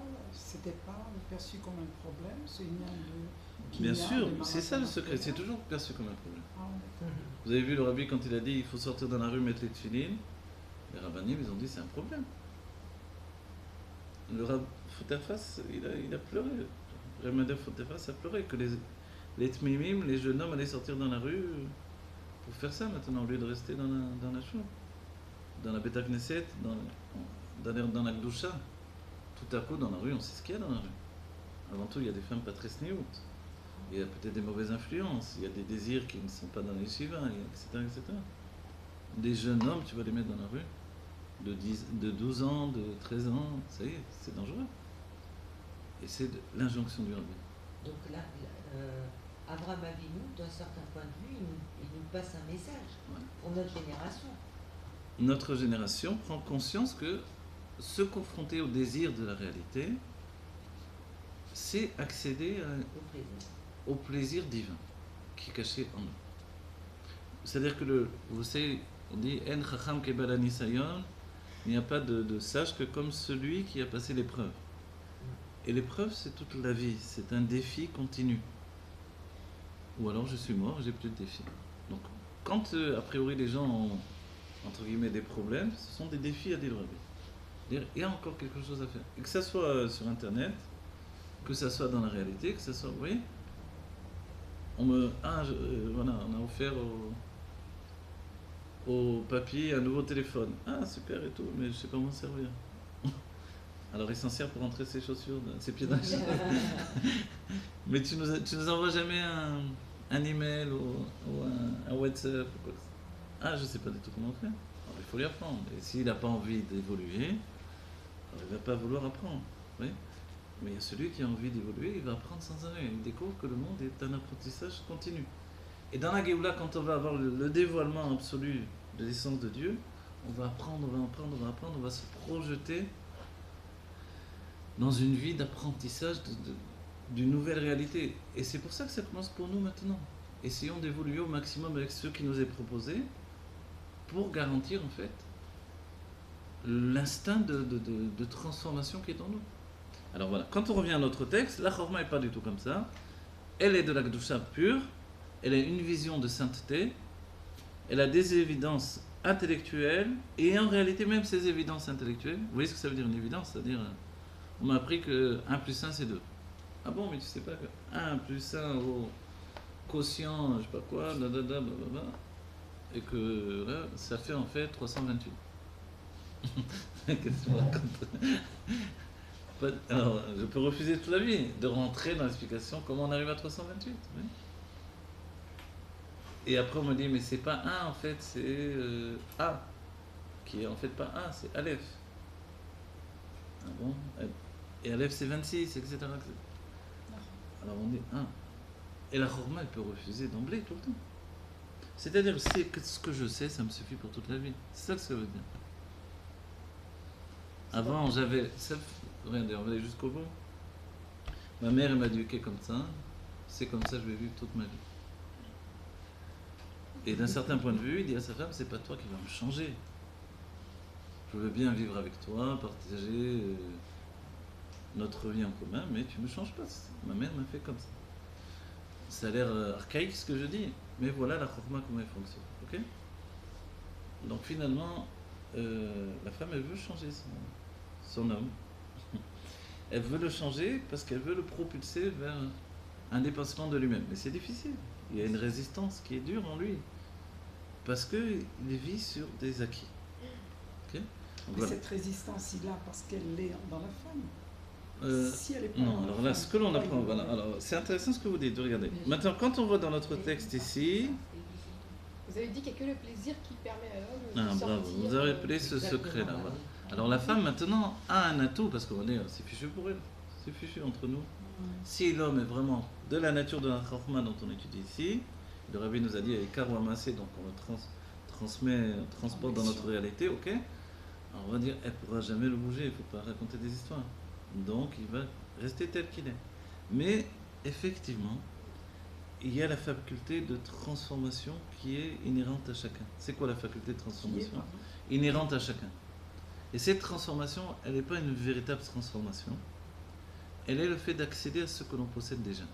perçu comme un problème, ce lien de... Bien sûr, c'est ça le secret, c'est toujours perçu comme un problème. Ah, vous avez vu le rabbi quand il a dit il faut sortir dans la rue, mettre les tefilines, les rabbinim ils ont dit c'est un problème. Le Rav Foutefas, il a pleuré. Rav Foutefas a pleuré que les tmimim, les jeunes hommes allaient sortir dans la rue pour faire ça maintenant, au lieu de rester dans la choua, dans la Beta Knesset, dans la Gdusha. Tout à coup, dans la rue, on sait ce qu'il y a dans la rue. Avant tout, il y a des femmes pas très sniout. Il y a peut-être des mauvaises influences. Il y a des désirs qui ne sont pas dans les yeshivas, etc., etc. Des jeunes hommes, tu vas les mettre dans la rue, de 12 ans, de 13 ans, ça y est, c'est dangereux. Et c'est l'injonction du rabbi. Donc là, Abraham Avinu, d'un certain point de vue, il nous passe un message pour notre génération. Notre génération prend conscience que se confronter au désir de la réalité, c'est accéder au plaisir divin qui est caché en nous. C'est-à-dire que vous savez, on dit En chacham kebal hanisayon, il n'y a pas de sage que comme celui qui a passé l'épreuve. Et l'épreuve, c'est toute la vie, c'est un défi continu. Ou alors je suis mort, j'ai plus de défi. Donc, quand a priori les gens ont entre guillemets des problèmes, ce sont des défis à dire le rabbi. Dire, il y a encore quelque chose à faire. Et que ça soit sur Internet, que ça soit dans la réalité, que ça soit... Vous voyez, voilà, on a offert au papy un nouveau téléphone. Ah, super et tout, mais je sais pas comment servir. Alors il s'en sert pour rentrer ses chaussures, ses pieds dans les chaussures. Mais tu nous envoies jamais un email ou un WhatsApp ou quoi que ce soit. Ah, je sais pas du tout comment faire. Alors, il faut lui apprendre. Et s'il n'a pas envie d'évoluer, alors, il va pas vouloir apprendre. Oui. Mais il y a celui qui a envie d'évoluer, il va apprendre sans arrêt. Il découvre que le monde est un apprentissage continu. Et dans la Géoula, quand on va avoir le dévoilement absolu de l'essence de Dieu, on va apprendre, on va se projeter dans une vie d'apprentissage d'une nouvelle réalité. Et c'est pour ça que ça commence pour nous maintenant. Essayons d'évoluer au maximum avec ce qui nous est proposé pour garantir en fait l'instinct de transformation qui est en nous. Alors voilà, quand on revient à notre texte, la Chorma n'est pas du tout comme ça. Elle est de la Kedusha pure, elle a une vision de sainteté, elle a des évidences intellectuelles, et en réalité même ces évidences intellectuelles, vous voyez ce que ça veut dire une évidence? C'est-à-dire, on m'a appris que 1 plus 1 c'est 2. Ah bon, mais tu sais pas que 1 plus 1 au quotient, je sais pas quoi, blablabla, et que là, ça fait en fait 328. Qu'est-ce que tu me racontes? Alors, je peux refuser toute la vie de rentrer dans l'explication comment on arrive à 328. Oui. Et après, on me dit, mais c'est pas 1 en fait, c'est A, qui est en fait pas 1, c'est Aleph. Ah bon? Et Aleph c'est 26, etc. Alors on dit 1. Et la Chorma, elle peut refuser d'emblée tout le temps. C'est-à-dire, c'est que ce que je sais, ça me suffit pour toute la vie. C'est ça que ça veut dire. Avant, j'avais... Regardez, on va aller jusqu'au bout. Ma mère, elle m'a éduqué comme ça. C'est comme ça que je vais vivre toute ma vie. Et d'un certain point de vue, il dit à sa femme, c'est pas toi qui vas me changer. Je veux bien vivre avec toi, partager notre vie en commun, mais tu me changes pas. Ma mère m'a fait comme ça. Ça a l'air archaïque ce que je dis, mais voilà la Chorma comment elle fonctionne. Ok? Donc finalement, la femme, elle veut changer son homme. Elle veut le changer parce qu'elle veut le propulser vers un dépassement de lui-même. Mais c'est difficile. Il y a une résistance qui est dure en lui. Parce qu'il vit sur des acquis. Okay? Mais Voilà. cette résistance, il a parce qu'elle est dans la femme. Si elle est pas Non, dans la alors là, femme, ce que l'on apprend, il- voilà. Alors, c'est intéressant ce que vous dites, regardez. Maintenant, quand on voit dans notre texte ici, Vous avez dit qu'il n'y a que le plaisir qui permet à l'homme de ah, sortir. bravo, vous avez appelé ce secret-là. Voilà. Alors la femme maintenant a un atout, parce qu'on va dire, c'est fichu pour elle, c'est fichu entre nous. Si l'homme est vraiment de la nature de la Chorma dont on étudie ici, le Rabbi nous a dit avec Karo Amassé, donc on le transporte dans notre réalité, ok? Alors on va dire, elle ne pourra jamais le bouger, il ne faut pas raconter des histoires. Donc il va rester tel qu'il est. Mais effectivement, il y a la faculté de transformation qui est inhérente à chacun. C'est quoi la faculté de transformation? Inhérente à chacun. Et cette transformation, elle n'est pas une véritable transformation. Elle est le fait d'accéder à ce que l'on possède déjà.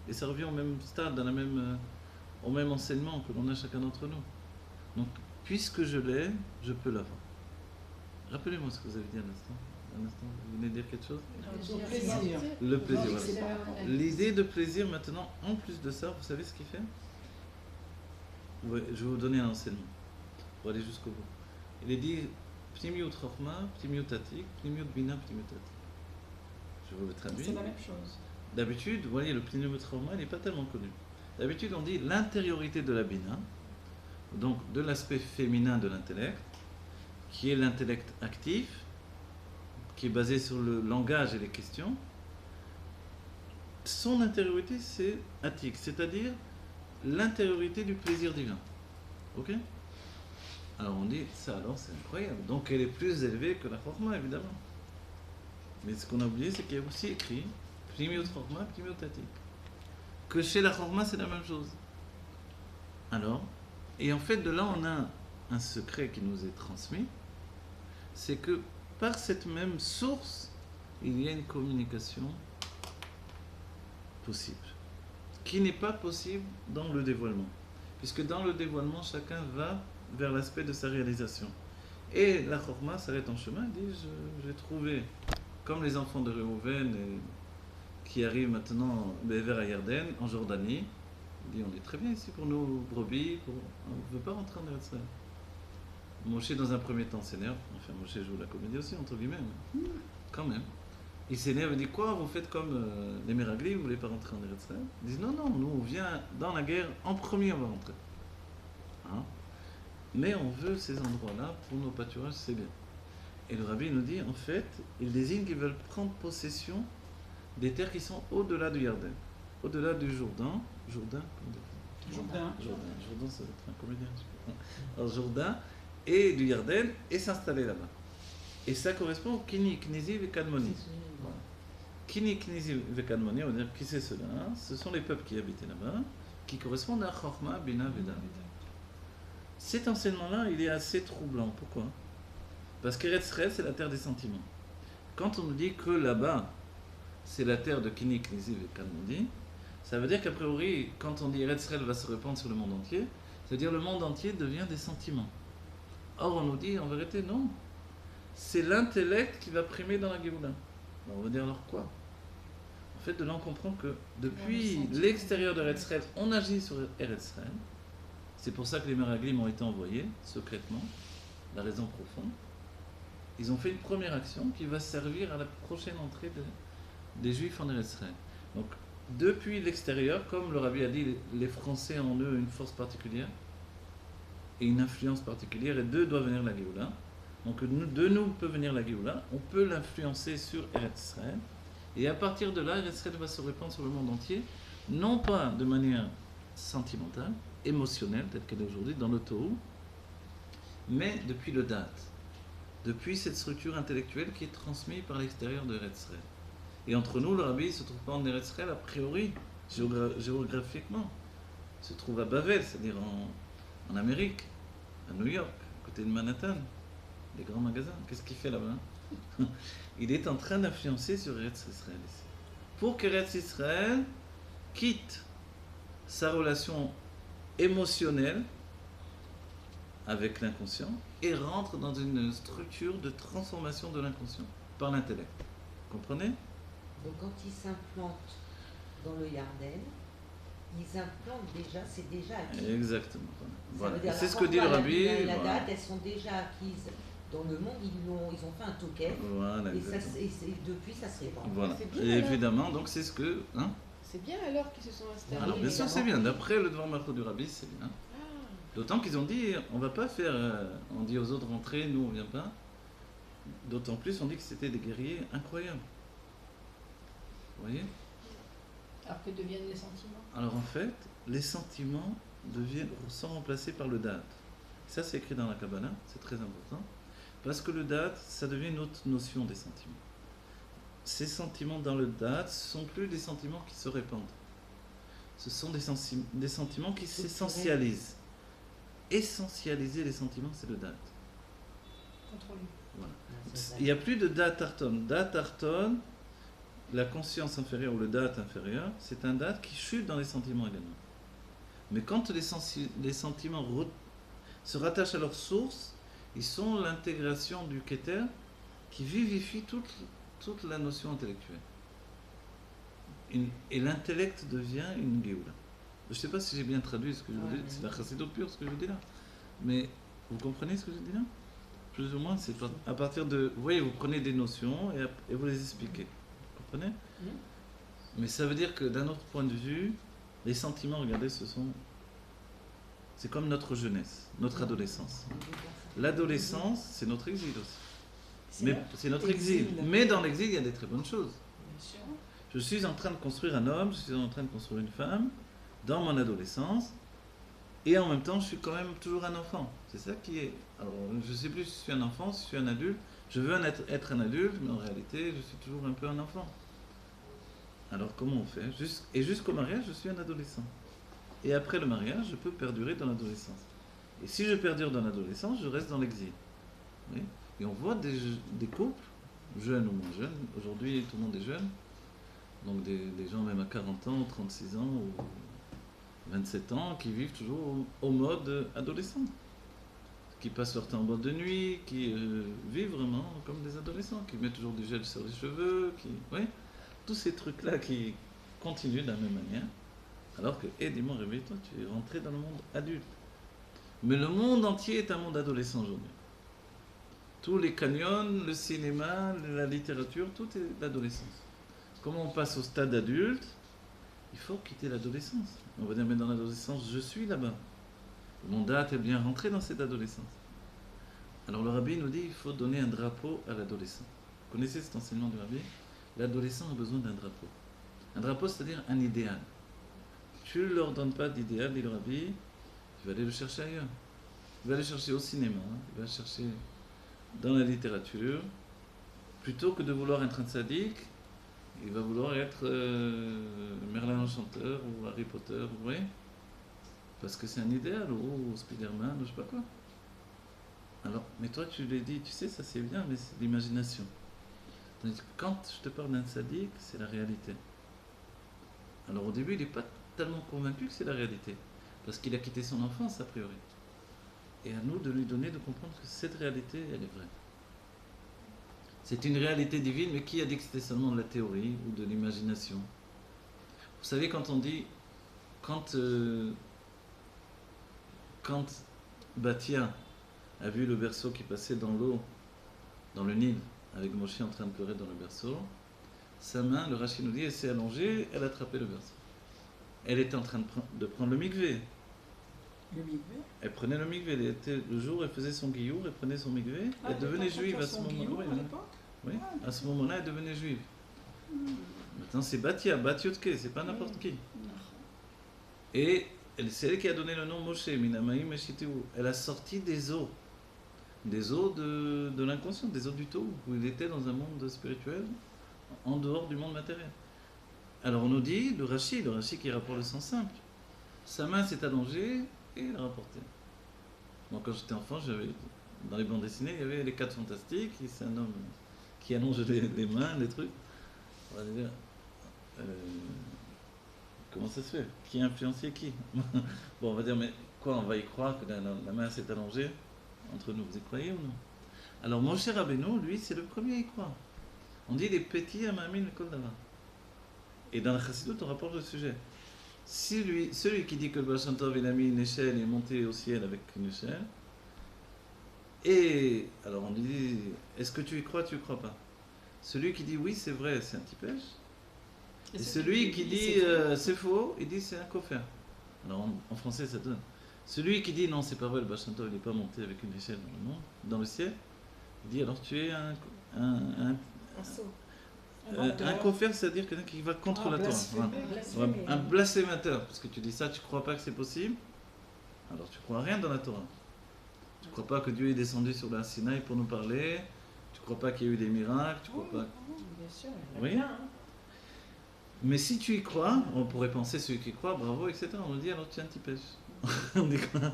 Et ça revient au même stade, au même enseignement que l'on a chacun d'entre nous. Donc, puisque je l'ai, je peux l'avoir. Rappelez-moi ce que vous avez dit à l'instant. Vous venez de dire quelque chose? Le plaisir. Le plaisir, Non, voilà. c'est pas- L'idée de plaisir maintenant, en plus de ça, vous savez ce qu'il fait? Ouais, je vais vous donner un enseignement pour aller jusqu'au bout. Il est dit Pnimiut Chorma, Pnimiut Atik, Pnimiut Bina, Pnimiut Atik. Je vous le traduis. C'est la même chose. D'habitude, vous voyez, le Pnimiut Chorma, il n'est pas tellement connu. D'habitude, on dit l'intériorité de la Bina, donc de l'aspect féminin de l'intellect, qui est l'intellect actif, qui est basé sur le langage et les questions. Son intériorité, c'est Atik, c'est-à-dire l'intériorité du plaisir divin. Ok? Alors on dit, ça alors c'est incroyable. Donc elle est plus élevée que la Chorma, évidemment. Mais ce qu'on a oublié, c'est qu'il y a aussi écrit Pnimiut Chorma, Pnimiut Atik. Que chez la Chorma, c'est la même chose. Alors, et en fait, de là, on a un secret qui nous est transmis, c'est que par cette même source, il y a une communication possible, qui n'est pas possible dans le dévoilement. Puisque dans le dévoilement, chacun va vers l'aspect de sa réalisation. Et la Chorma s'arrête en chemin et dit j'ai trouvé, comme les enfants de Réhouven qui arrivent maintenant vers Yarden, en Jordanie, il dit on est très bien ici pour nos brebis, on ne veut pas rentrer en Eretz Israël. Moshe dans un premier temps s'énerve, enfin Moshe joue la comédie aussi entre guillemets, mais quand même. Il s'énerve et dit quoi, vous faites comme les Meraglim, vous ne voulez pas rentrer en Eretz Israël? Ils disent non, nous on vient dans la guerre, en premier on va rentrer. Hein? Mais on veut ces endroits-là pour nos pâturages, c'est bien. Et le rabbi nous dit, en fait, il désigne qu'ils veulent prendre possession des terres qui sont au-delà du Yarden, au-delà du Jourdain. Jourdain, Jourdain. Jourdain, ça va être un comédien. Alors Jourdain et du Yarden et s'installer là-bas. Et ça correspond au Kini, Knizi et Kadmoni. Kini, Knizi et Kadmoni, on va dire qui c'est cela? Ce sont les peuples qui habitaient là-bas, qui correspondent à Chorma, Bina, Veda. Cet enseignement-là, il est assez troublant. Pourquoi? Parce qu'Eretz Israël, c'est la terre des sentiments. Quand on nous dit que là-bas, c'est la terre de Kini, Knizi et Kadmoni, ça veut dire qu'a priori, quand on dit Eretz Israël va se répandre sur le monde entier, ça veut dire le monde entier devient des sentiments. Or, on nous dit en vérité, non. C'est l'intellect qui va primer dans la Géoula. On va dire alors quoi? En fait, de là, on comprend que depuis l'extérieur de Eretz Israël, on agit sur Eretz Israël. C'est pour ça que les Meraglim ont été envoyés secrètement, la raison profonde. Ils ont fait une première action qui va servir à la prochaine entrée des Juifs en Eretz Israël. Donc, depuis l'extérieur, comme le Rabbi a dit, les Français ont en eux une force particulière et une influence particulière, et d'eux doit venir la Géoula. Donc, de nous peut venir la Géoula, on peut l'influencer sur Eretz Israël, et à partir de là, Eretz Israël va se répandre sur le monde entier, non pas de manière sentimentale, émotionnelle, telle qu'elle est aujourd'hui, dans le Tohu, mais depuis le date, depuis cette structure intellectuelle qui est transmise par l'extérieur de Eretz Israël. Et entre nous, le Rabbi ne se trouve pas en Eretz Israël, a priori, géographiquement. Il se trouve à Bavel, c'est-à-dire en Amérique, à New York, à côté de Manhattan, les grands magasins. Qu'est-ce qu'il fait là-bas? Il est en train d'influencer sur Eretz Israël ici. Pour qu'Eretz Israël quitte sa relation émotionnelle avec l'inconscient et rentre dans une structure de transformation de l'inconscient par l'intellect. Vous comprenez? Donc quand ils s'implantent dans le Yarden, ils implantent déjà, c'est déjà acquis. Exactement. Voilà. Ça veut dire C'est ce que dit le Rabbi. La Voilà. date, elles sont déjà acquises dans le monde, ils ont fait un token, Voilà, et, ça, exactement. depuis ça se répand. Voilà. C'est bien, Et alors. évidemment, donc c'est ce que. Hein? C'est bien alors qu'ils se sont installés. Alors bien sûr, c'est bien. D'après le Dvar Marco du Rabbi, c'est bien. Ah, D'autant qu'ils ont dit, on va pas faire. On dit aux autres rentrer, nous on vient pas. D'autant plus, on dit que c'était des guerriers incroyables. Vous voyez? Alors que deviennent les sentiments? Alors en fait, les sentiments sont remplacés par le date. Ça, c'est écrit dans la Kabbalah, c'est très important. Parce que le date, ça devient une autre notion des sentiments. Ces sentiments dans le date ne sont plus des sentiments qui se répandent. Ce sont des sentiments qui s'essentialisent. Essentialiser les sentiments, c'est le date. Contrôler. Voilà. Il n'y a plus de date arton. Date arton, la conscience inférieure ou le date inférieur, c'est un date qui chute dans les sentiments également. Mais quand les sentiments se rattachent à leur source, ils sont l'intégration du Keter qui vivifie toute la notion intellectuelle. Et l'intellect devient une Géoula. Je ne sais pas si j'ai bien traduit ce que je vous dis, c'est la chassidut pure ce que je vous dis là. Mais vous comprenez ce que je dis là? Plus ou moins, c'est à partir de... Vous voyez, vous prenez des notions et vous les expliquez. Vous comprenez? Mais ça veut dire que d'un autre point de vue, les sentiments, regardez, c'est comme notre jeunesse, notre adolescence. L'adolescence, c'est notre exil aussi. Mais c'est notre exil. Mais dans l'exil, il y a des très bonnes choses. Bien sûr. Je suis en train de construire un homme, je suis en train de construire une femme, dans mon adolescence, et en même temps, je suis quand même toujours un enfant. C'est ça qui est... Alors, je ne sais plus si je suis un enfant, si je suis un adulte. Je veux être un adulte, mais en réalité, je suis toujours un peu un enfant. Alors, comment on fait? Et jusqu'au mariage, je suis un adolescent. Et après le mariage, je peux perdurer dans l'adolescence. Et si je perdure dans l'adolescence, je reste dans l'exil. Oui. Et on voit des couples, jeunes ou moins jeunes, aujourd'hui tout le monde est jeune, donc des gens même à 40 ans, 36 ans ou 27 ans, qui vivent toujours au mode adolescent. qui passent leur temps en boîte de nuit, qui vivent vraiment comme des adolescents, qui mettent toujours du gel sur les cheveux, oui, tous ces trucs-là qui continuent de la même manière, alors que, dis-moi, réveille-toi, tu es rentré dans le monde adulte. Mais le monde entier est un monde adolescent aujourd'hui. Tous les canyons, le cinéma, la littérature, tout est l'adolescence. Comme on passe au stade adulte, il faut quitter l'adolescence. On va dire, mais dans l'adolescence, je suis là-bas. Mon date est bien rentré dans cette adolescence. Alors le rabbi nous dit, il faut donner un drapeau à l'adolescent. Vous connaissez cet enseignement du rabbi? L'adolescent a besoin d'un drapeau. Un drapeau, c'est-à-dire un idéal. Tu ne leur donnes pas d'idéal, dit le rabbi, tu vas aller le chercher ailleurs. Tu vas aller chercher au cinéma, tu vas le chercher dans la littérature. Plutôt que de vouloir être un sadique, il va vouloir être Merlin l'Enchanteur ou Harry Potter, vous voyez? Parce que c'est un idéal, ou Spider-Man, ou je sais pas quoi. Alors, mais toi tu lui dis, tu sais, ça c'est bien, mais c'est l'imagination. Tandis que quand je te parle d'un sadique, c'est la réalité. Alors au début, il n'est pas tellement convaincu que c'est la réalité, parce qu'il a quitté son enfance a priori. Et à nous de lui donner de comprendre que cette réalité, elle est vraie. C'est une réalité divine, mais qui a dit que c'était seulement de la théorie ou de l'imagination? Vous savez, quand on dit, quand Batia a vu le berceau qui passait dans l'eau, dans le Nil, avec Moshe en train de pleurer dans le berceau, sa main, le Rashi nous dit, elle s'est allongée, elle a attrapé le berceau. Elle était en train de prendre le mikvé. Le mikvé? Elle prenait le mikvé. Le jour où elle faisait son guillour, elle prenait son mikvé, elle devenait juive à ce moment-là. Oui, à ce moment-là, elle devenait juive. Maintenant, c'est Batia, Batiotke, c'est pas n'importe qui. Et c'est elle qui a donné le nom Moshe, Minamaïm Eshiteu. Elle a sorti des eaux de l'inconscient, des eaux du tout, où il était dans un monde spirituel, en dehors du monde matériel. Alors on nous dit, le Rashi qui rapporte le sens simple, sa main s'est allongée et il a rapporté. Moi quand j'étais enfant, dans les bandes dessinées, il y avait les 4 fantastiques, c'est un homme qui allonge les mains, les trucs. On va dire, comment ça se fait? Qui a influencé qui? Bon, on va dire, mais quoi, on va y croire que la main s'est allongée entre nous, vous y croyez ou non? Alors Moshe Rabbeinu, lui, c'est le premier à y croire. On dit les petits à Mamin le Kol Davar. Et dans la Chassidut, on rapporte le sujet. Celui qui dit que le Baal Shem Tov, il a mis une échelle et est monté au ciel avec une échelle, et alors on lui dit, est-ce que tu y crois, tu y crois pas? Celui qui dit oui, c'est vrai, c'est un tipège. Et celui qui dit c'est faux, il dit c'est un kofer. Alors en français ça donne. Celui qui dit non, c'est pas vrai, le Baal Shem Tov, il n'est pas monté avec une échelle dans le monde, dans le ciel, il dit alors tu es un saut. Un kofer, c'est-à-dire quelqu'un qui va contre la Torah. Voilà. Un blasphémateur, parce que tu dis ça, tu crois pas que c'est possible, alors tu crois rien dans la Torah. Tu crois pas que Dieu est descendu sur la Sinaï pour nous parler, tu crois pas qu'il y a eu des miracles, tu crois pas... Bien sûr, Oui. Mais si tu y crois, on pourrait penser celui qui croit, bravo, etc. On nous dit alors tu es un petit pêche. On dit quoi?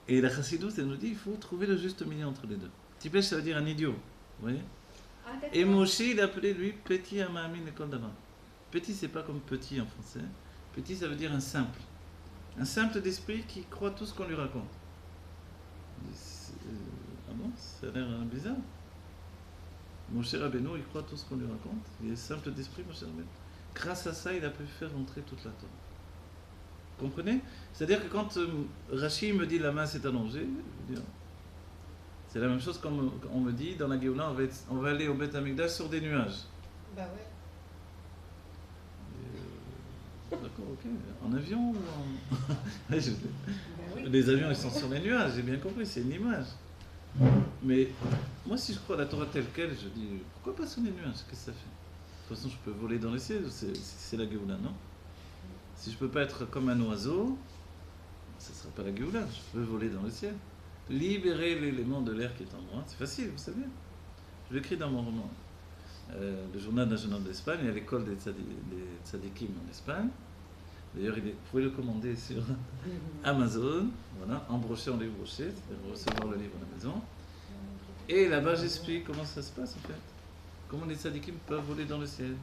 Et la Chassidut, elle nous dit il faut trouver le juste milieu entre les deux. Petit pêche, ça veut dire un idiot. Vous voyez? Et Moshe, il appelait lui petit Amamin Ekol Davar. Petit, c'est pas comme petit en français. Petit, ça veut dire un simple. Un simple d'esprit qui croit tout ce qu'on lui raconte. Ah bon? Ça a l'air bizarre. Moshe Rabbeinu, il croit tout ce qu'on lui raconte. Il est simple d'esprit, Moshe Rabbeinu. Grâce à ça, il a pu faire rentrer toute la Torah. Vous comprenez? C'est-à-dire que quand Rashi me dit la main s'est allongée, je veux dire, c'est la même chose comme on me dit dans la Géoula, on va aller au Beth Amikdash sur des nuages. Bah ouais. D'accord, ok. En avion ou en... Les avions, ils sont sur les nuages, j'ai bien compris, c'est une image. Mais moi, si je crois à la Torah telle qu'elle, je dis, pourquoi pas sur les nuages? Qu'est-ce que ça fait? De toute façon, je peux voler dans les cieux, c'est la Géoula, non? Si je peux pas être comme un oiseau, ce ne sera pas la Géoula, je peux voler dans le ciel. Libérer l'élément de l'air qui est en moi, c'est facile, vous savez. Je l'écris dans mon roman. Le journal d'un jeune homme d'Espagne, il y a l'école des tzadikim en Espagne. D'ailleurs, vous pouvez le commander sur Amazon, voilà, en brochet, en livre brochet, c'est-à-dire recevoir le livre à la maison. Et là-bas, j'explique comment ça se passe en fait. Comment les tzadikim peuvent voler dans le ciel.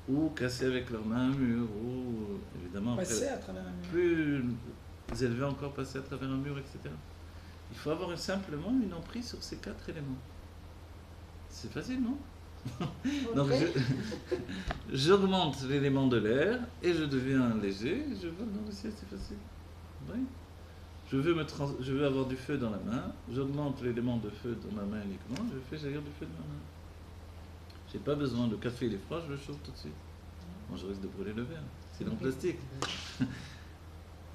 Ou casser avec leurs mains un mur, ou évidemment, passer à travers un mur. Plus élevés encore, passer à travers un mur, etc. Il faut avoir simplement une emprise sur ces 4 éléments. C'est facile, non? Donc j'augmente l'élément de l'air et je deviens léger, je vole dans le ciel, c'est facile. Oui. Je veux avoir du feu dans la main, j'augmente l'élément de feu dans ma main uniquement, je fais jaillir du feu de ma main. J'ai pas besoin de café, il est froid, je le chauffe tout de suite. Bon, je risque de brûler le verre, c'est en plastique.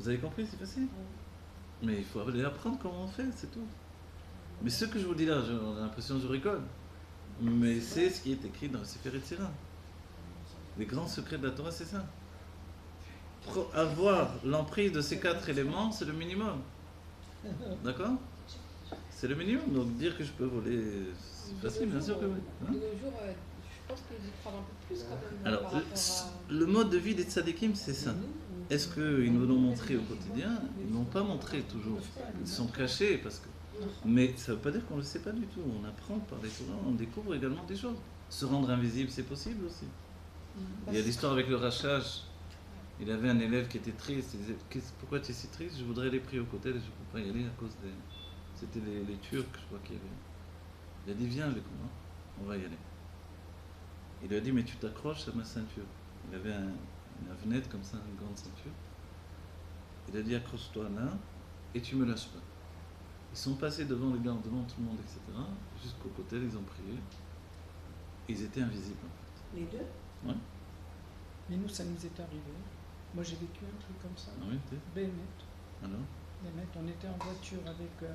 Vous avez compris, c'est facile. Mais il faut aller apprendre comment on fait, c'est tout. Mais ce que je vous dis là, j'ai l'impression que je rigole. Mais c'est ce qui est écrit dans le Sefer Yetzirah. Les grands secrets de la Torah, c'est ça. Avoir l'emprise de ces 4 éléments, c'est le minimum. D'accord? C'est le minimum. Donc dire que je peux voler, c'est facile, bien sûr que oui. Hein? De nos jours, je pense qu'ils y croient un peu plus quand même. Alors, par rapport à... le mode de vie des tzadikim, c'est ça. Est-ce qu'ils nous l'ont montré au quotidien? Ils ne l'ont pas montré toujours. Ils sont cachés parce que... Mais ça ne veut pas dire qu'on ne le sait pas du tout. On apprend par les Torah, on découvre également des choses. Se rendre invisible, c'est possible aussi. Il y a l'histoire avec le rachage. Il avait un élève qui était triste. Il disait, pourquoi tu es si triste? Je voudrais les prier au côté et je ne peux pas y aller à cause des... C'était les Turcs, je crois qu'il y avait. Il a dit, viens avec moi, on va y aller. Il lui a dit, mais tu t'accroches à ma ceinture. Il avait une avenette comme ça, une grande ceinture. Il a dit, accroche-toi là et tu me lâches pas. Ils sont passés devant les gars, devant tout le monde, etc. Jusqu'au côté, ils ont prié. Ils étaient invisibles en fait. Les deux? Ouais. Mais nous, ça nous est arrivé. Moi, j'ai vécu un truc comme ça. Ah oui, t'es. Bémet. Alors? Bémet, on était en voiture avec...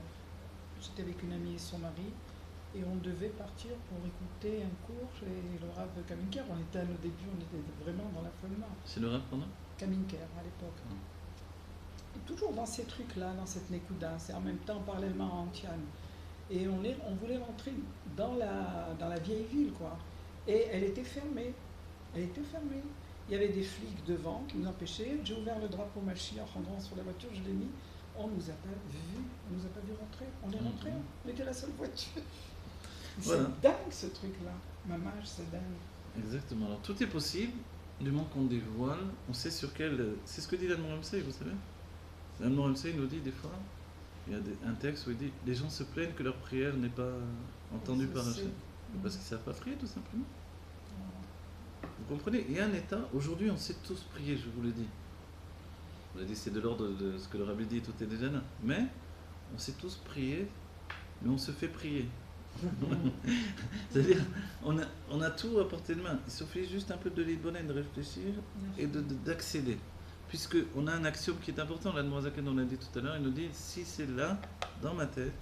J'étais avec une amie et son mari. Et on devait partir pour écouter un cours chez le Rav Kaminker. On était à nos débuts, on était vraiment dans l'affolement. C'est le rap pendant? Kaminker à l'époque. Et toujours dans ces trucs-là, dans cette Nekuda, c'est en même temps parallèlement en Tian. Et on voulait rentrer dans la vieille ville, quoi. Et elle était fermée. Elle était fermée. Il y avait des flics devant qui nous empêchaient. J'ai ouvert le drapeau Mashiach en rentrant sur la voiture, je l'ai mis. On nous a pas vu. On nous a pas vu rentrer. On est rentré. On était la seule voiture. Voilà. C'est dingue ce truc-là. Mamage, c'est dingue. Exactement. Alors tout est possible, du moment qu'on dévoile, on sait sur quel... C'est ce que dit l'Admor Ramsey, vous savez. L'Admor Ramsey nous dit des fois, il y a un texte où il dit, les gens se plaignent que leur prière n'est pas entendue par Hachem. Parce qu'ils ne savent pas prier tout simplement. Vous comprenez? Il y a un état, aujourd'hui on sait tous prier, je vous l'ai dit. On l'a dit, c'est de l'ordre de ce que le rabbi dit, tout est déjà là. Mais on sait tous prier, mais on se fait prier. C'est-à-dire, on a tout à portée de main. Il suffit juste un peu de l'ibonnet, de réfléchir et d'accéder. Puisqu'on a un axiome qui est important, l'Admorazaken on l'a dit tout à l'heure, il nous dit, si c'est là, dans ma tête,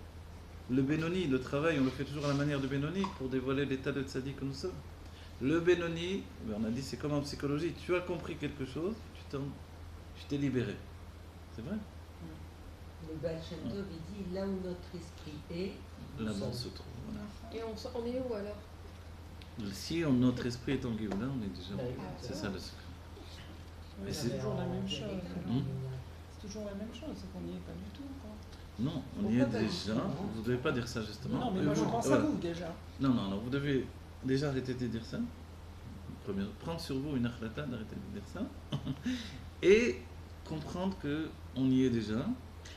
le Benoni, le travail, on le fait toujours à la manière de Benoni pour dévoiler l'état de tzaddik que nous sommes. Le Benoni, on a dit c'est comme en psychologie, tu as compris quelque chose, tu t'es libéré. C'est vrai? Le Baal Shem Tov, il dit là où notre esprit est, Là-bas on se trouve. Voilà. Et on est où alors? Si notre esprit est en Géoula, on est déjà. C'est ça le secret. Oui, c'est c'est toujours la même chose. Hmm? C'est toujours la même chose, c'est qu'on n'y est pas du tout. Quoi. Non, on y est déjà. Vous ne devez pas dire ça justement. Non, mais moi je pense à voilà. vous déjà. Non, vous devez déjà arrêter de dire ça. Prendre sur vous une akhlata d'arrêter de dire ça. Et comprendre qu'on y est déjà.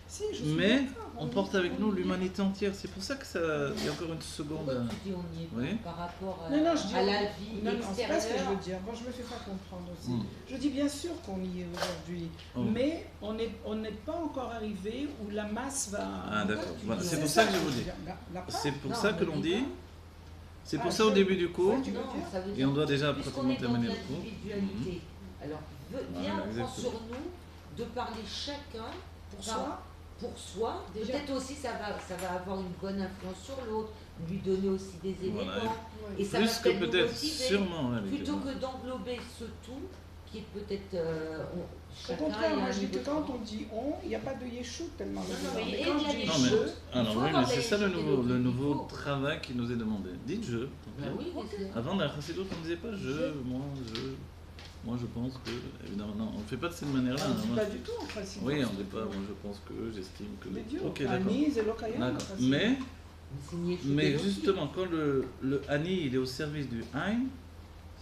Si, je suis Mais d'accord, on y porte est, avec nous on y est. l'humanité entière. C'est pour ça que ça. Il y a encore une seconde. pourquoi tu dis on y est pas Oui. par rapport Non, non, je dis, à la vie non, c'est pas ce que je veux extérieure? dire. Moi, je me fais pas comprendre aussi. Mm. Je dis bien sûr qu'on y est aujourd'hui, Oh. mais on n'est pas encore arrivé où la masse va. Ah d'accord. tu Voilà. dis C'est ça pour ça que je veux vous dis. dire. La part, C'est pour Non, ça que ne l'on dis dit. pas. C'est pour Ah, ça au je- début du cours. tu veux Non, dire ça veut Et dire, on doit déjà puisqu'on pratiquement est dans terminer le cours. l'individualité, alors Voilà, viens, prends exactement. sur nous de parler chacun pour par- soi. pour soi. Déjà. Peut-être aussi ça va avoir une bonne influence sur l'autre, lui donner aussi des éléments. Voilà. Ouais. Et ça Plus va que peut-être nous peut-être, motiver, sûrement. ouais, plutôt les que d'englober ce tout qui est peut-être Au chacun contraire, est à moi un je dis que niveau quand différent. on dit on, il n'y a pas de yeshout tellement Non, dedans. mais Mais il quand y a je dis des Non, mais, je, choses. alors faut oui, avoir mais c'est des ça le choses nouveau, le il nouveau faut. travail qui nous est demandé. Dites je. Ben oui, mais c'est- Avant, dans la Chassidut, on ne disait pas je, moi je pense que. Évidemment, non, on ne fait pas de cette manière-là. on ne hein, dit moi. pas du tout en principe. Oui, on ne dit pas, moi je pense que, j'estime que. Mais Dieu, Ok, d'accord. Ani, Zelokayam, en D'accord. principe. Mais, c'est nier tout mais est aussi. justement, quand le Ani il est au service du Ein,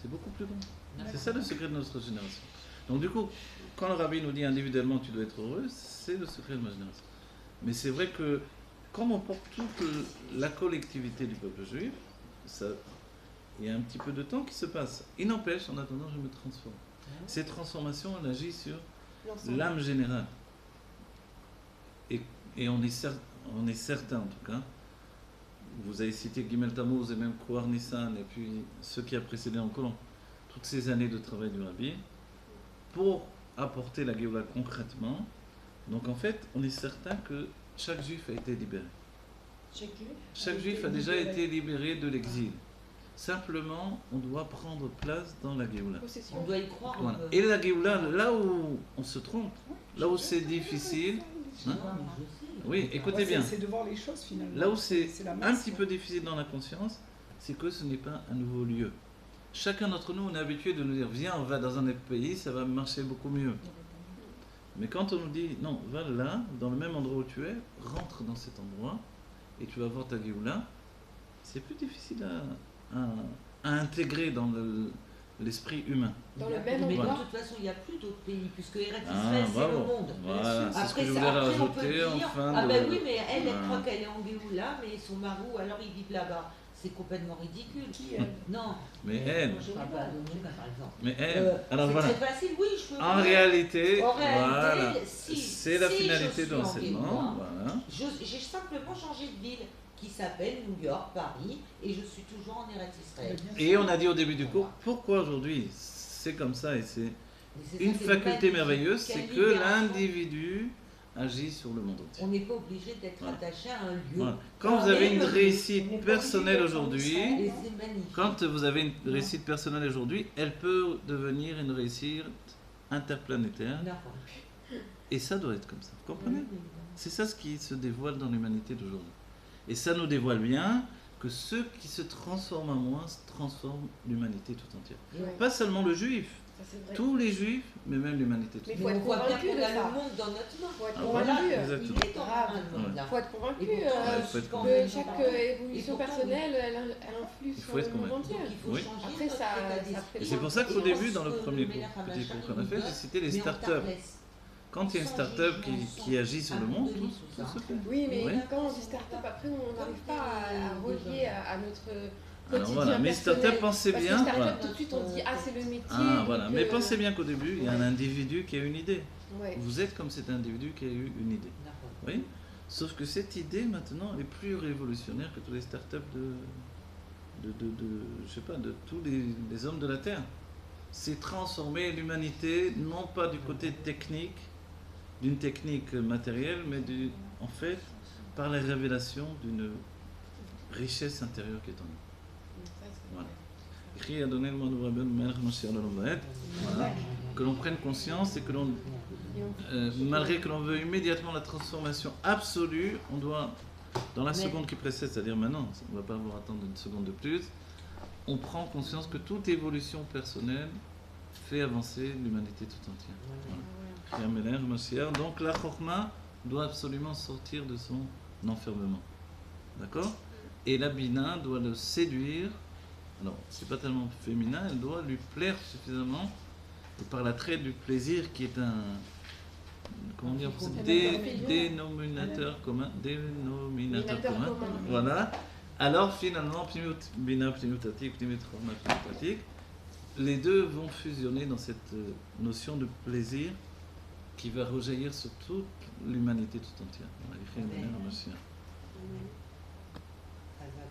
c'est beaucoup plus grand. C'est ça le secret de notre génération. Donc du coup, quand le rabbi nous dit individuellement tu dois être heureux, c'est le secret de ma génération. Mais c'est vrai que comme on porte toute la collectivité du peuple juif, ça, il y a un petit peu de temps qui se passe. Il n'empêche, en attendant, je me transforme. Cette transformation, elle agit sur L'ensemble. l'âme générale. Et on est certain, en tout cas, vous avez cité Gimel Tammuz et même Kouar Nissan, et puis ce qui a précédé encore, toutes ces années de travail du Rabbi, pour apporter la Géoula concrètement. Donc en fait, on est certain que chaque juif a été libéré. Chaque juif a déjà été libéré de l'exil. Simplement, on doit prendre place dans la Géoula. Possession. On doit y croire un Voilà. peu. Et la Géoula, là où on se trompe, là où c'est difficile, hein, Non, mais je sais. oui, écoutez bien, C'est de voir les choses finalement. là où c'est la un masse, petit quoi. peu difficile dans la conscience, c'est que ce n'est pas un nouveau lieu. Chacun d'entre nous, on est habitué de nous dire, viens, on va dans un autre pays, ça va marcher beaucoup mieux. Mais quand on nous dit, non, va là, dans le même endroit où tu es, rentre dans cet endroit, et tu vas voir ta Géoula, c'est plus difficile à intégrer dans l'esprit humain. Dans le même Mais de endroit. toute façon, il n'y a plus d'autres pays, puisque Eretz Ah, Israël, c'est bravo. le monde. Voilà, c'est ce que je voulais après, on peut rajouter en dire, fin ah de... ben oui, mais elle Voilà. croit qu'elle est en Géoula, mais son marou, alors ils vivent là-bas. C'est complètement ridicule. Qui, elle Non. Mais elle, Ah bah, Dominica, par exemple. mais elle, alors c'est voilà. très facile, oui, je peux. En réalité, En réalité, voilà, si- c'est la si finalité je de suis en l'enseignement. Géoula, Voilà. J'ai simplement changé de ville, qui s'appelle New York, Paris, et je suis toujours en Eretz Israël. Et on a dit au début du cours, pourquoi aujourd'hui c'est comme ça et c'est Et c'est ça, une c'est faculté magnifique. merveilleuse, Quelle c'est que libération. l'individu agit sur le monde entier. On n'est pas obligé d'être Voilà. attaché à un lieu. Voilà. Quand vous avez une on est réussite pas obligé personnelle d'être aujourd'hui, Et c'est magnifique. quand vous avez une réussite personnelle aujourd'hui, elle peut devenir une réussite interplanétaire. D'accord. Et ça doit être comme ça. Vous comprenez? Oui, oui, C'est ça ce qui se dévoile dans l'humanité d'aujourd'hui. Et ça nous dévoile bien que ceux qui se transforment en moi transforment l'humanité tout entière. oui. Ouais. Pas seulement le juif, Ça, c'est vrai. tous les juifs, mais même l'humanité tout Mais entière. faut Mais être on voit bien convaincu qu'on de a ça. le monde dans notre main. Faut être Ah, convaincu. voilà. Il Exactement. est en train de monde là. Faut être convaincu. Et pourtant, Ouais, je faut être suis quand convaincu. même Que chaque convaincu. évolution Et pourtant, personnelle, elle influe Il sur faut être le monde convaincu. entier. Donc il faut Oui. changer Après, notre ça- état ça d'esprit. Et c'est pour ça qu'au Et début, lorsque dans le premier le cours, Melech petit cours HaMashiach qu'on a fait, nous j'ai cité les met en startups. tartless. Quand il y a une Sans start-up jugement, qui agit sur le monde, abandonner tout tout ça. se fait. Oui, mais Oui. quand on dit start-up, après, on n'arrive pas à relier à notre Alors quotidien voilà, mais personnel. start-up, pensez Parce que bien. start-up, Voilà. tout de suite, on dit ah, c'est le métier. Ah voilà, donc, mais pensez bien qu'au début, il y a un ouais. individu qui a une idée. Ouais. Vous êtes comme cet individu qui a eu une idée. D'accord. Oui. Sauf que cette idée maintenant est plus révolutionnaire que tous les startups je sais pas, de tous les hommes de la Terre. C'est transformer l'humanité, non pas du côté technique, d'une technique matérielle, mais en fait, par la révélation d'une richesse intérieure qui est en nous. Ça, c'est Voilà. vrai. Écrit à donner le monde voilà. Que l'on prenne conscience et que l'on, Et on- malgré que l'on veut immédiatement la transformation absolue, on doit, dans la Mais- seconde qui précède, c'est-à-dire maintenant, on ne va pas avoir attendre une seconde de plus, on prend conscience que toute évolution personnelle fait avancer l'humanité tout entière. Voilà. Yameler, Mashiach. Donc la Chokma doit absolument sortir de son enfermement. D'accord? Et la Bina doit le séduire. Alors, c'est pas tellement féminin, elle doit lui plaire suffisamment. Et par l'attrait du plaisir qui est un. Comment dire? Dénominateur commun. Dénominateur commun. Voilà. Alors finalement, Bina, Pnimutatik, Pnimitroma, Pnimutatik, les deux vont fusionner dans cette notion de plaisir qui va rejaillir sur toute l'humanité tout entière. Voilà, Yechei Yameler, Mashiach. Hazak.